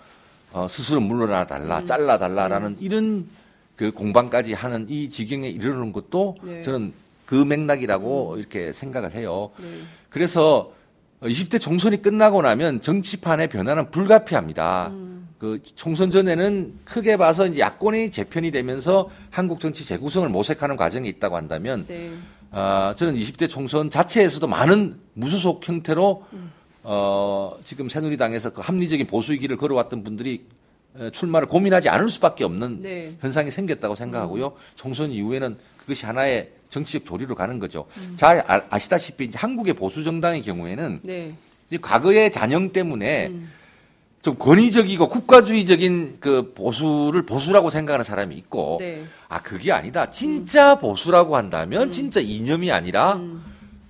스스로 물러나 달라, 잘라 달라라는 이런 그 공방까지 하는 이 지경에 이르는 것도 네. 저는 그 맥락이라고 이렇게 생각을 해요. 네. 그래서 20대 총선이 끝나고 나면 정치판의 변화는 불가피합니다. 그 총선 전에는 크게 봐서 이제 야권이 재편이 되면서 한국 정치 재구성을 모색하는 과정이 있다고 한다면 네. 저는 20대 총선 자체에서도 많은 무소속 형태로 지금 새누리당에서 그 합리적인 보수의 길을 걸어왔던 분들이 출마를 고민하지 않을 수밖에 없는 네. 현상이 생겼다고 생각하고요. 총선 이후에는 그것이 하나의 정치적 조리로 가는 거죠. 잘 아시다시피 이제 한국의 보수 정당의 경우에는 네. 이제 과거의 잔영 때문에 좀 권위적이고 국가주의적인 그 보수를 보수라고 생각하는 사람이 있고, 네. 그게 아니다. 진짜 보수라고 한다면 진짜 이념이 아니라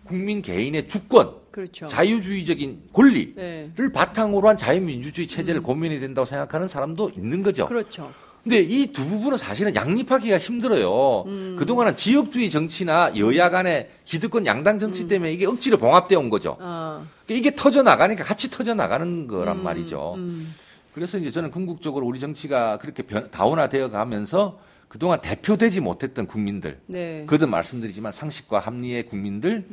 국민 개인의 주권, 그렇죠. 자유주의적인 권리를 네. 바탕으로 한 자유민주주의 체제를 고민해야 된다고 생각하는 사람도 있는 거죠. 그렇죠. 근데 이 두 부분은 사실은 양립하기가 힘들어요. 그동안은 지역주의 정치나 여야 간의 기득권 양당 정치 때문에 이게 억지로 봉합되어 온 거죠. 이게 터져 나가니까 같이 터져 나가는 거란 말이죠. 그래서 이제 저는 궁극적으로 우리 정치가 그렇게 다원화되어 가면서 그동안 대표되지 못했던 국민들, 네. 거듭 말씀드리지만 상식과 합리의 국민들,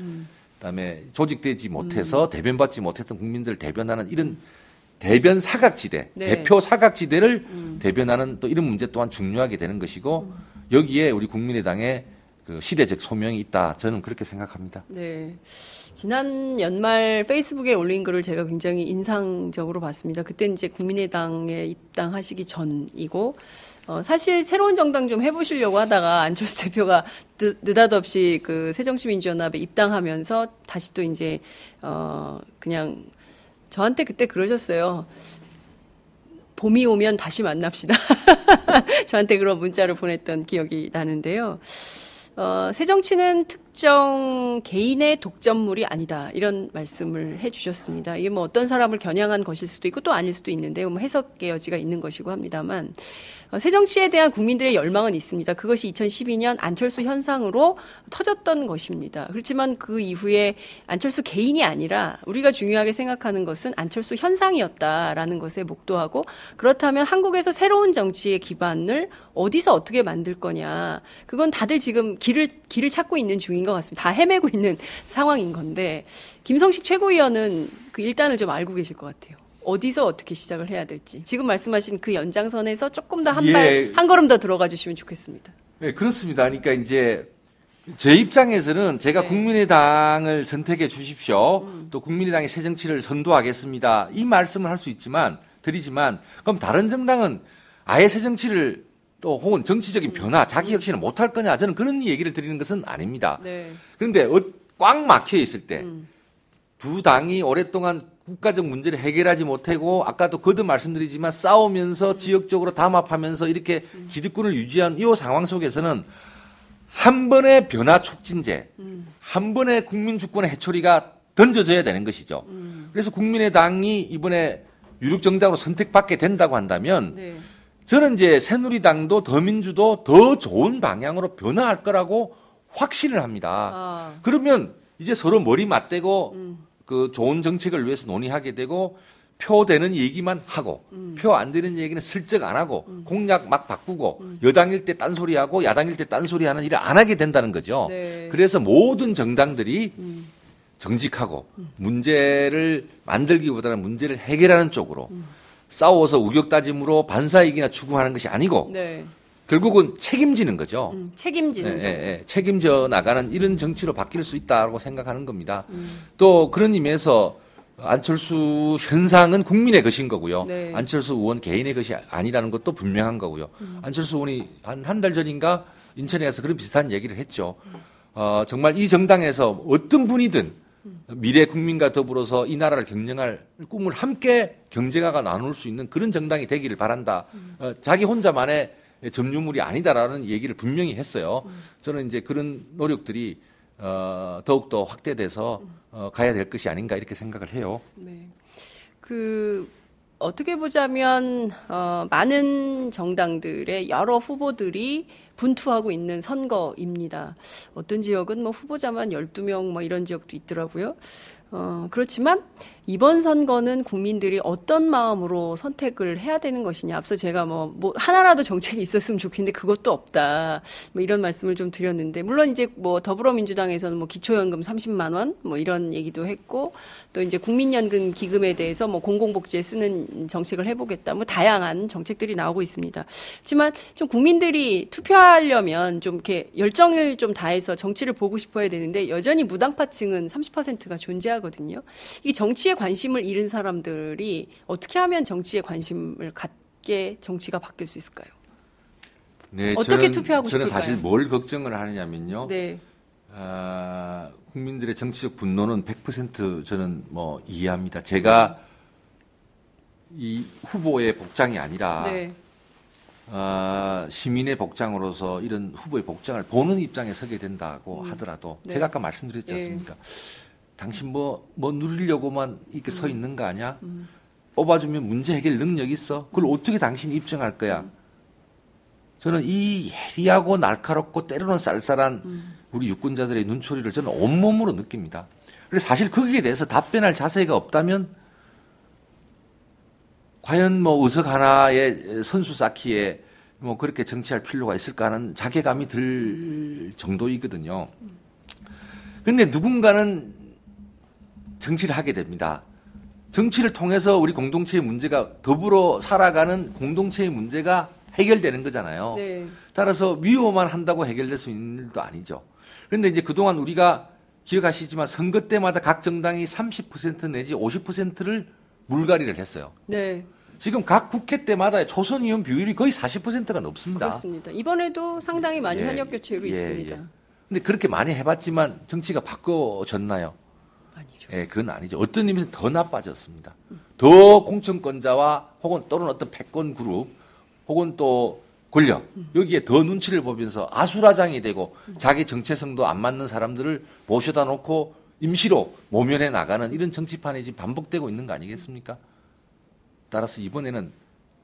그다음에 조직되지 못해서 대변받지 못했던 국민들을 대변하는 이런 대변 사각지대, 네. 대표 사각지대를 대변하는 또 이런 문제 또한 중요하게 되는 것이고 여기에 우리 국민의당의 그 시대적 소명이 있다. 저는 그렇게 생각합니다. 네. 지난 연말 페이스북에 올린 글을 제가 굉장히 인상적으로 봤습니다. 그때 이제 국민의당에 입당하시기 전이고, 사실 새로운 정당 좀 해보시려고 하다가 안철수 대표가 느닷없이 그 새정치민주연합에 입당하면서 다시 또 이제, 그냥 저한테 그때 그러셨어요. 봄이 오면 다시 만납시다. 저한테 그런 문자를 보냈던 기억이 나는데요. 새정치는 특정 개인의 독점물이 아니다. 이런 말씀을 해 주셨습니다. 이게 뭐 어떤 사람을 겨냥한 것일 수도 있고 또 아닐 수도 있는데요. 뭐 해석의 여지가 있는 것이고 합니다만. 새정치에 대한 국민들의 열망은 있습니다. 그것이 2012년 안철수 현상으로 터졌던 것입니다. 그렇지만 그 이후에 안철수 개인이 아니라 우리가 중요하게 생각하는 것은 안철수 현상이었다라는 것에 목도하고, 그렇다면 한국에서 새로운 정치의 기반을 어디서 어떻게 만들 거냐. 그건 다들 지금 길을 찾고 있는 중인 것 같습니다. 다 헤매고 있는 상황인 건데, 김성식 최고위원은 그 일단을 좀 알고 계실 것 같아요. 어디서 어떻게 시작을 해야 될지. 지금 말씀하신 그 연장선에서 조금 더 한 걸음 더 들어가 주시면 좋겠습니다. 네, 그렇습니다. 그러니까 이제 제 입장에서는 제가 네. 국민의당을 선택해 주십시오. 또 국민의당의 새 정치를 선도하겠습니다. 이 말씀을 할 수 드리지만 그럼 다른 정당은 아예 새 정치를 또 혹은 정치적인 변화, 자기 혁신을 못할 거냐, 저는 그런 얘기를 드리는 것은 아닙니다. 네. 그런데 꽉 막혀 있을 때 두 당이 오랫동안 국가적 문제를 해결하지 못하고 아까도 거듭 말씀드리지만 싸우면서 지역적으로 담합하면서 이렇게 기득권을 유지한 이 상황 속에서는 한 번의 변화 촉진제, 한 번의 국민 주권의 해초리가 던져져야 되는 것이죠. 그래서 국민의당이 이번에 유력 정당으로 선택받게 된다고 한다면 네. 저는 이제 새누리당도 더민주도 더 좋은 방향으로 변화할 거라고 확신을 합니다. 그러면 이제 서로 머리 맞대고 그 좋은 정책을 위해서 논의하게 되고 표 되는 얘기만 하고 표 안 되는 얘기는 슬쩍 안 하고 공약 막 바꾸고 여당일 때 딴소리하고 야당일 때 딴소리하는 일을 안 하게 된다는 거죠. 네. 그래서 모든 정당들이 정직하고 문제를 만들기보다는 문제를 해결하는 쪽으로 싸워서 우격다짐으로 반사이익이나 추구하는 것이 아니고 네. 결국은 책임지는 거죠. 책임지는 정 책임져 나가는 이런 정치로 바뀔 수 있다고 생각하는 겁니다. 또 그런 의미에서 안철수 현상은 국민의 것인 거고요. 네. 안철수 의원 개인의 것이 아니라는 것도 분명한 거고요. 안철수 의원이 한 달 전인가 인천에 가서 그런 비슷한 얘기를 했죠. 정말 이 정당에서 어떤 분이든 미래 국민과 더불어서 이 나라를 경영할 꿈을 함께 경쟁하가 나눌 수 있는 그런 정당이 되기를 바란다. 자기 혼자만의 점유물이 아니다라는 얘기를 분명히 했어요. 저는 이제 그런 노력들이 더욱더 확대돼서 가야 될 것이 아닌가 이렇게 생각을 해요. 네. 어떻게 보자면 많은 정당들의 여러 후보들이 분투하고 있는 선거입니다. 어떤 지역은 뭐 후보자만 12명 뭐 이런 지역도 있더라고요. 그렇지만 이번 선거는 국민들이 어떤 마음으로 선택을 해야 되는 것이냐. 앞서 제가 뭐 하나라도 정책이 있었으면 좋겠는데 그것도 없다. 뭐 이런 말씀을 좀 드렸는데, 물론 이제 뭐 더불어민주당에서는 뭐 기초연금 30만 원 뭐 이런 얘기도 했고, 또 이제 국민연금 기금에 대해서 뭐 공공복지에 쓰는 정책을 해보겠다. 뭐 다양한 정책들이 나오고 있습니다. 하지만 좀 국민들이 바꿔가려면 좀 이렇게 열정을 좀 다해서 정치를 보고 싶어야 되는데 여전히 무당파층은 30%가 존재하거든요. 이 정치에 관심을 잃은 사람들이 어떻게 하면 정치에 관심을 갖게 정치가 바뀔 수 있을까요? 네, 어떻게 투표하고 싶을까요? 저는 사실 뭘 걱정을 하느냐면요. 네. 국민들의 정치적 분노는 100% 저는 뭐 이해합니다. 제가 이 후보의 복장이 아니라 네. 시민의 복장으로서 이런 후보의 복장을 보는 입장에 서게 된다고 하더라도 네. 제가 아까 말씀드렸지 않습니까? 당신 뭐 누리려고만 이렇게 서 있는 거 아니야? 뽑아주면 문제 해결 능력 있어? 그걸 어떻게 당신이 입증할 거야? 저는 이 예리하고 날카롭고 때로는 쌀쌀한 우리 유권자들의 눈초리를 저는 온몸으로 느낍니다. 그래서 사실 거기에 대해서 답변할 자세가 없다면 과연 뭐 의석 하나의 선수 쌓기에 뭐 그렇게 정치할 필요가 있을까 하는 자괴감이 들 정도이거든요. 그런데 누군가는 정치를 하게 됩니다. 정치를 통해서 우리 공동체의 문제가 더불어 살아가는 공동체의 문제가 해결되는 거잖아요. 네. 따라서 미워만 한다고 해결될 수 있는 일도 아니죠. 그런데 이제 그동안 우리가 기억하시지만 선거 때마다 각 정당이 30% 내지 50%를 물갈이를 했어요. 네. 지금 각 국회 때마다 초선 의원 비율이 거의 40%가 넘습니다. 그렇습니다. 이번에도 상당히 많이 현역 교체로 있습니다. 근데 그렇게 많이 해봤지만 정치가 바꿔졌나요? 아니죠. 예, 그건 아니죠. 어떤 의미에서 더 나빠졌습니다. 더 공천권자와 혹은 또는 어떤 패권 그룹 혹은 또 권력 여기에 더 눈치를 보면서 아수라장이 되고 자기 정체성도 안 맞는 사람들을 모셔다 놓고 임시로 모면해 나가는 이런 정치판이 지금 반복되고 있는 거 아니겠습니까? 따라서 이번에는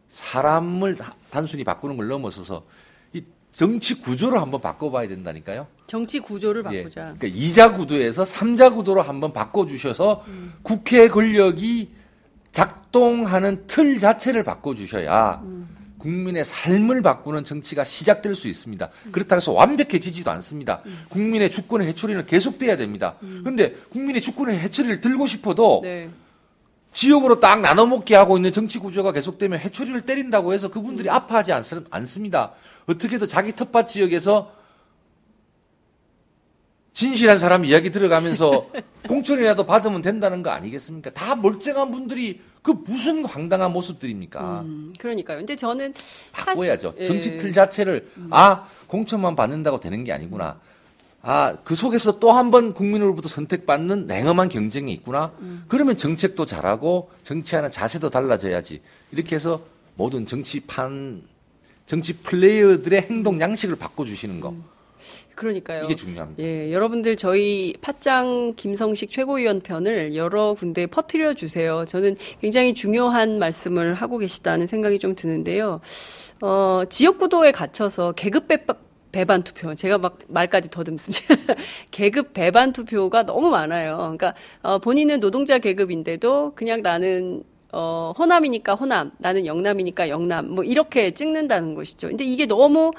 사람을 단순히 바꾸는 걸 넘어서서 이 정치 구조를 한번 바꿔봐야 된다니까요. 정치 구조를 예, 바꾸자. 그러니까 2자 구도에서 3자 구도로 한번 바꿔주셔서 국회 권력이 작동하는 틀 자체를 바꿔주셔야 국민의 삶을 바꾸는 정치가 시작될 수 있습니다. 그렇다고 해서 완벽해지지도 않습니다. 국민의 주권의 해초리는 계속돼야 됩니다. 그런데 국민의 주권의 해초리를 들고 싶어도 네. 지역으로 딱 나눠먹게 하고 있는 정치 구조가 계속되면 해초리를 때린다고 해서 그분들이 아파하지 않습니다. 어떻게든 자기 텃밭 지역에서 진실한 사람 이야기 들어가면서 공천이라도 받으면 된다는 거 아니겠습니까? 다 멀쩡한 분들이 그 무슨 황당한 모습들입니까? 그러니까요. 근데 저는 바꿔야죠. 사실, 정치 예. 틀 자체를 공천만 받는다고 되는 게 아니구나. 그 속에서 또 한 번 국민으로부터 선택받는 냉엄한 경쟁이 있구나. 그러면 정책도 잘하고 정치하는 자세도 달라져야지. 이렇게 해서 모든 정치 플레이어들의 행동 양식을 바꿔주시는 거. 그러니까요. 이게 중요합니다. 예, 여러분들 저희 팟짱 김성식 최고위원 편을 여러 군데 퍼뜨려 주세요. 저는 굉장히 중요한 말씀을 하고 계시다는 생각이 좀 드는데요. 지역 구도에 갇혀서 계급 배반 투표. 제가 막 말까지 더듬습니다. 계급 배반 투표가 너무 많아요. 그러니까 본인은 노동자 계급인데도 그냥 나는 호남이니까 호남, 나는 영남이니까 영남, 뭐 이렇게 찍는다는 것이죠. 근데 이게 너무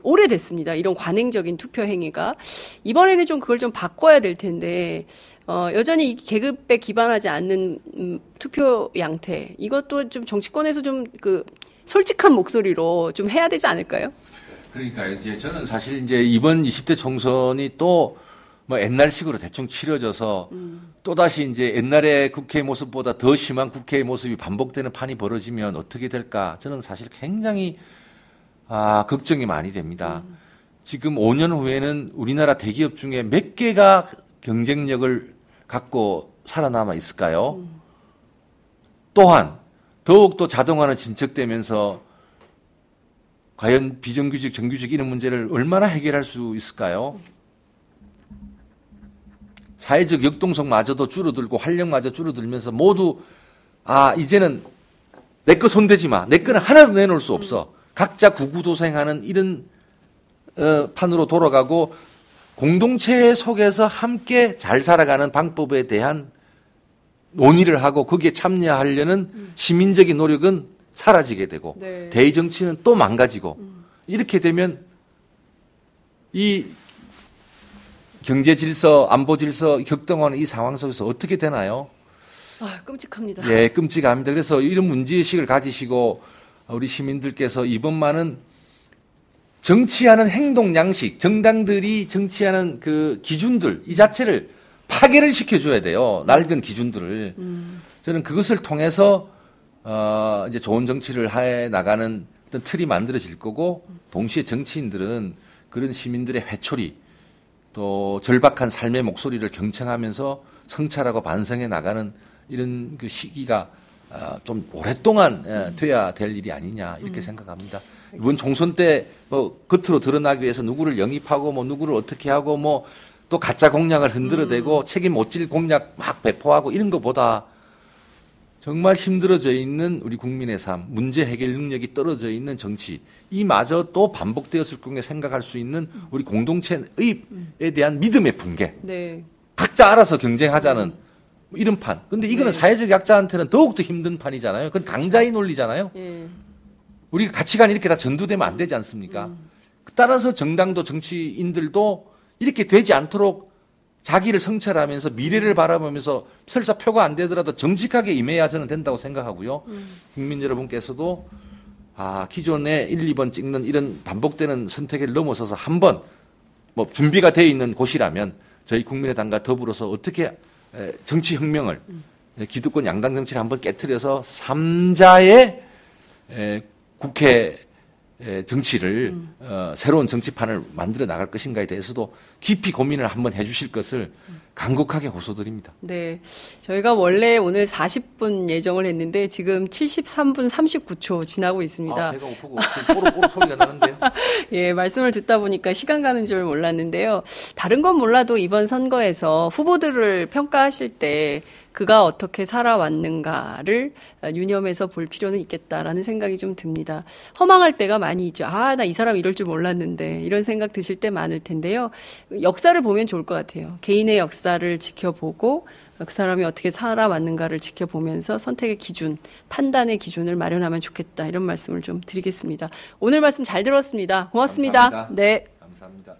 오래됐습니다. 이런 관행적인 투표 행위가. 이번에는 좀 그걸 좀 바꿔야 될 텐데, 여전히 이 계급에 기반하지 않는 투표 양태, 이것도 좀 정치권에서 좀 솔직한 목소리로 좀 해야 되지 않을까요? 그러니까 이제 저는 사실 이제 이번 20대 총선이 또 뭐 옛날식으로 대충 치러져서 또다시 이제 옛날의 국회의 모습보다 더 심한 국회의 모습이 반복되는 판이 벌어지면 어떻게 될까? 저는 사실 굉장히 걱정이 많이 됩니다. 지금 5년 후에는 우리나라 대기업 중에 몇 개가 경쟁력을 갖고 살아남아 있을까요? 또한 더욱더 자동화는 진척되면서 과연 비정규직, 정규직 이런 문제를 얼마나 해결할 수 있을까요? 사회적 역동성마저도 줄어들고 활력마저 줄어들면서 모두 이제는 내 거 손대지 마. 내 거는 하나도 내놓을 수 없어. 각자 구구도생하는 이런 판으로 돌아가고 공동체 속에서 함께 잘 살아가는 방법에 대한 논의를 하고 거기에 참여하려는 시민적인 노력은 사라지게 되고 네. 대의정치는 또 망가지고 이렇게 되면 이 경제 질서, 안보 질서 격동하는 이 상황 속에서 어떻게 되나요? 끔찍합니다. 예, 끔찍합니다. 그래서 이런 문제의식을 가지시고 우리 시민들께서 이번만은 정치하는 행동 양식, 정당들이 정치하는 그 기준들 이 자체를 파괴를 시켜줘야 돼요. 낡은 기준들을. 저는 그것을 통해서 이제 좋은 정치를 해 나가는 어떤 틀이 만들어질 거고, 동시에 정치인들은 그런 시민들의 회초리, 또 절박한 삶의 목소리를 경청하면서 성찰하고 반성해 나가는 이런 그 시기가 좀 오랫동안 돼야 될 일이 아니냐 이렇게 생각합니다. 이번 총선 때 뭐 겉으로 드러나기 위해서 누구를 영입하고 뭐 누구를 어떻게 하고 뭐 또 가짜 공약을 흔들어대고 책임 못 질 공약 막 배포하고 이런 것보다 정말 힘들어져 있는 우리 국민의 삶, 문제 해결 능력이 떨어져 있는 정치, 이마저 또 반복되었을 경우에 생각할 수 있는 우리 공동체에 대한 믿음의 붕괴. 네. 각자 알아서 경쟁하자는 이런 판. 근데 이거는 사회적 약자한테는 더욱더 힘든 판이잖아요. 그건 강자의 논리잖아요. 우리가 가치관이 이렇게 다 전두되면 안 되지 않습니까? 따라서 정당도 정치인들도 이렇게 되지 않도록 자기를 성찰하면서 미래를 바라보면서 설사 표가 안 되더라도 정직하게 임해야 저는 된다고 생각하고요. 국민 여러분께서도 기존에 1, 2번 찍는 이런 반복되는 선택을 넘어서서 한번 뭐 준비가 되어 있는 곳이라면 저희 국민의당과 더불어서 어떻게 정치혁명을 기득권 양당 정치를 한번 깨트려서 3자의 국회 정치를 새로운 정치판을 만들어 나갈 것인가에 대해서도 깊이 고민을 한번 해주실 것을 간곡하게 호소드립니다. 네, 저희가 원래 오늘 40분 예정을 했는데 지금 73분 39초 지나고 있습니다. 배가 고프고 뽀록뽀록 소리가 나는데요. 예, 말씀을 듣다 보니까 시간 가는 줄 몰랐는데요. 다른 건 몰라도 이번 선거에서 후보들을 평가하실 때 그가 어떻게 살아왔는가를 유념해서 볼 필요는 있겠다라는 생각이 좀 듭니다. 허망할 때가 많이 있죠. 나 이 사람 이럴 줄 몰랐는데 이런 생각 드실 때 많을 텐데요. 역사를 보면 좋을 것 같아요. 개인의 역사를 지켜보고 그 사람이 어떻게 살아왔는가를 지켜보면서 선택의 기준, 판단의 기준을 마련하면 좋겠다. 이런 말씀을 좀 드리겠습니다. 오늘 말씀 잘 들었습니다. 고맙습니다. 감사합니다. 네. 감사합니다.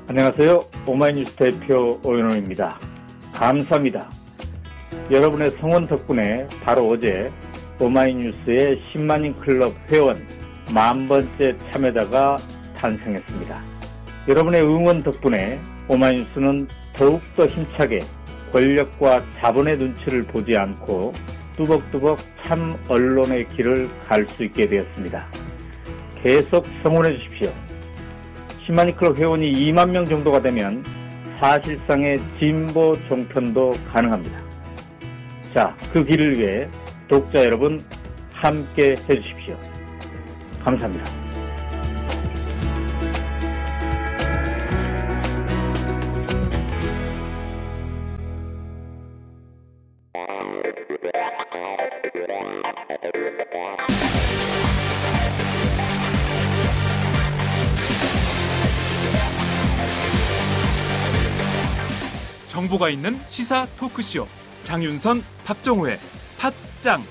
안녕하세요. 오마이뉴스 대표 오연호입니다. 감사합니다. 여러분의 성원 덕분에 바로 어제 오마이뉴스의 10만인 클럽 회원 10,000번째 참여자가 탄생했습니다. 여러분의 응원 덕분에 오마이뉴스는 더욱더 힘차게 권력과 자본의 눈치를 보지 않고 뚜벅뚜벅 참 언론의 길을 갈 수 있게 되었습니다. 계속 성원해 주십시오. 10만인 클럽 회원이 2만 명 정도가 되면 사실상의 진보 종편도 가능합니다. 자, 그 길을 위해 독자 여러분 함께 해주십시오. 감사합니다. 정보가 있는 시사 토크쇼 장윤선, 박정호의 팟짱.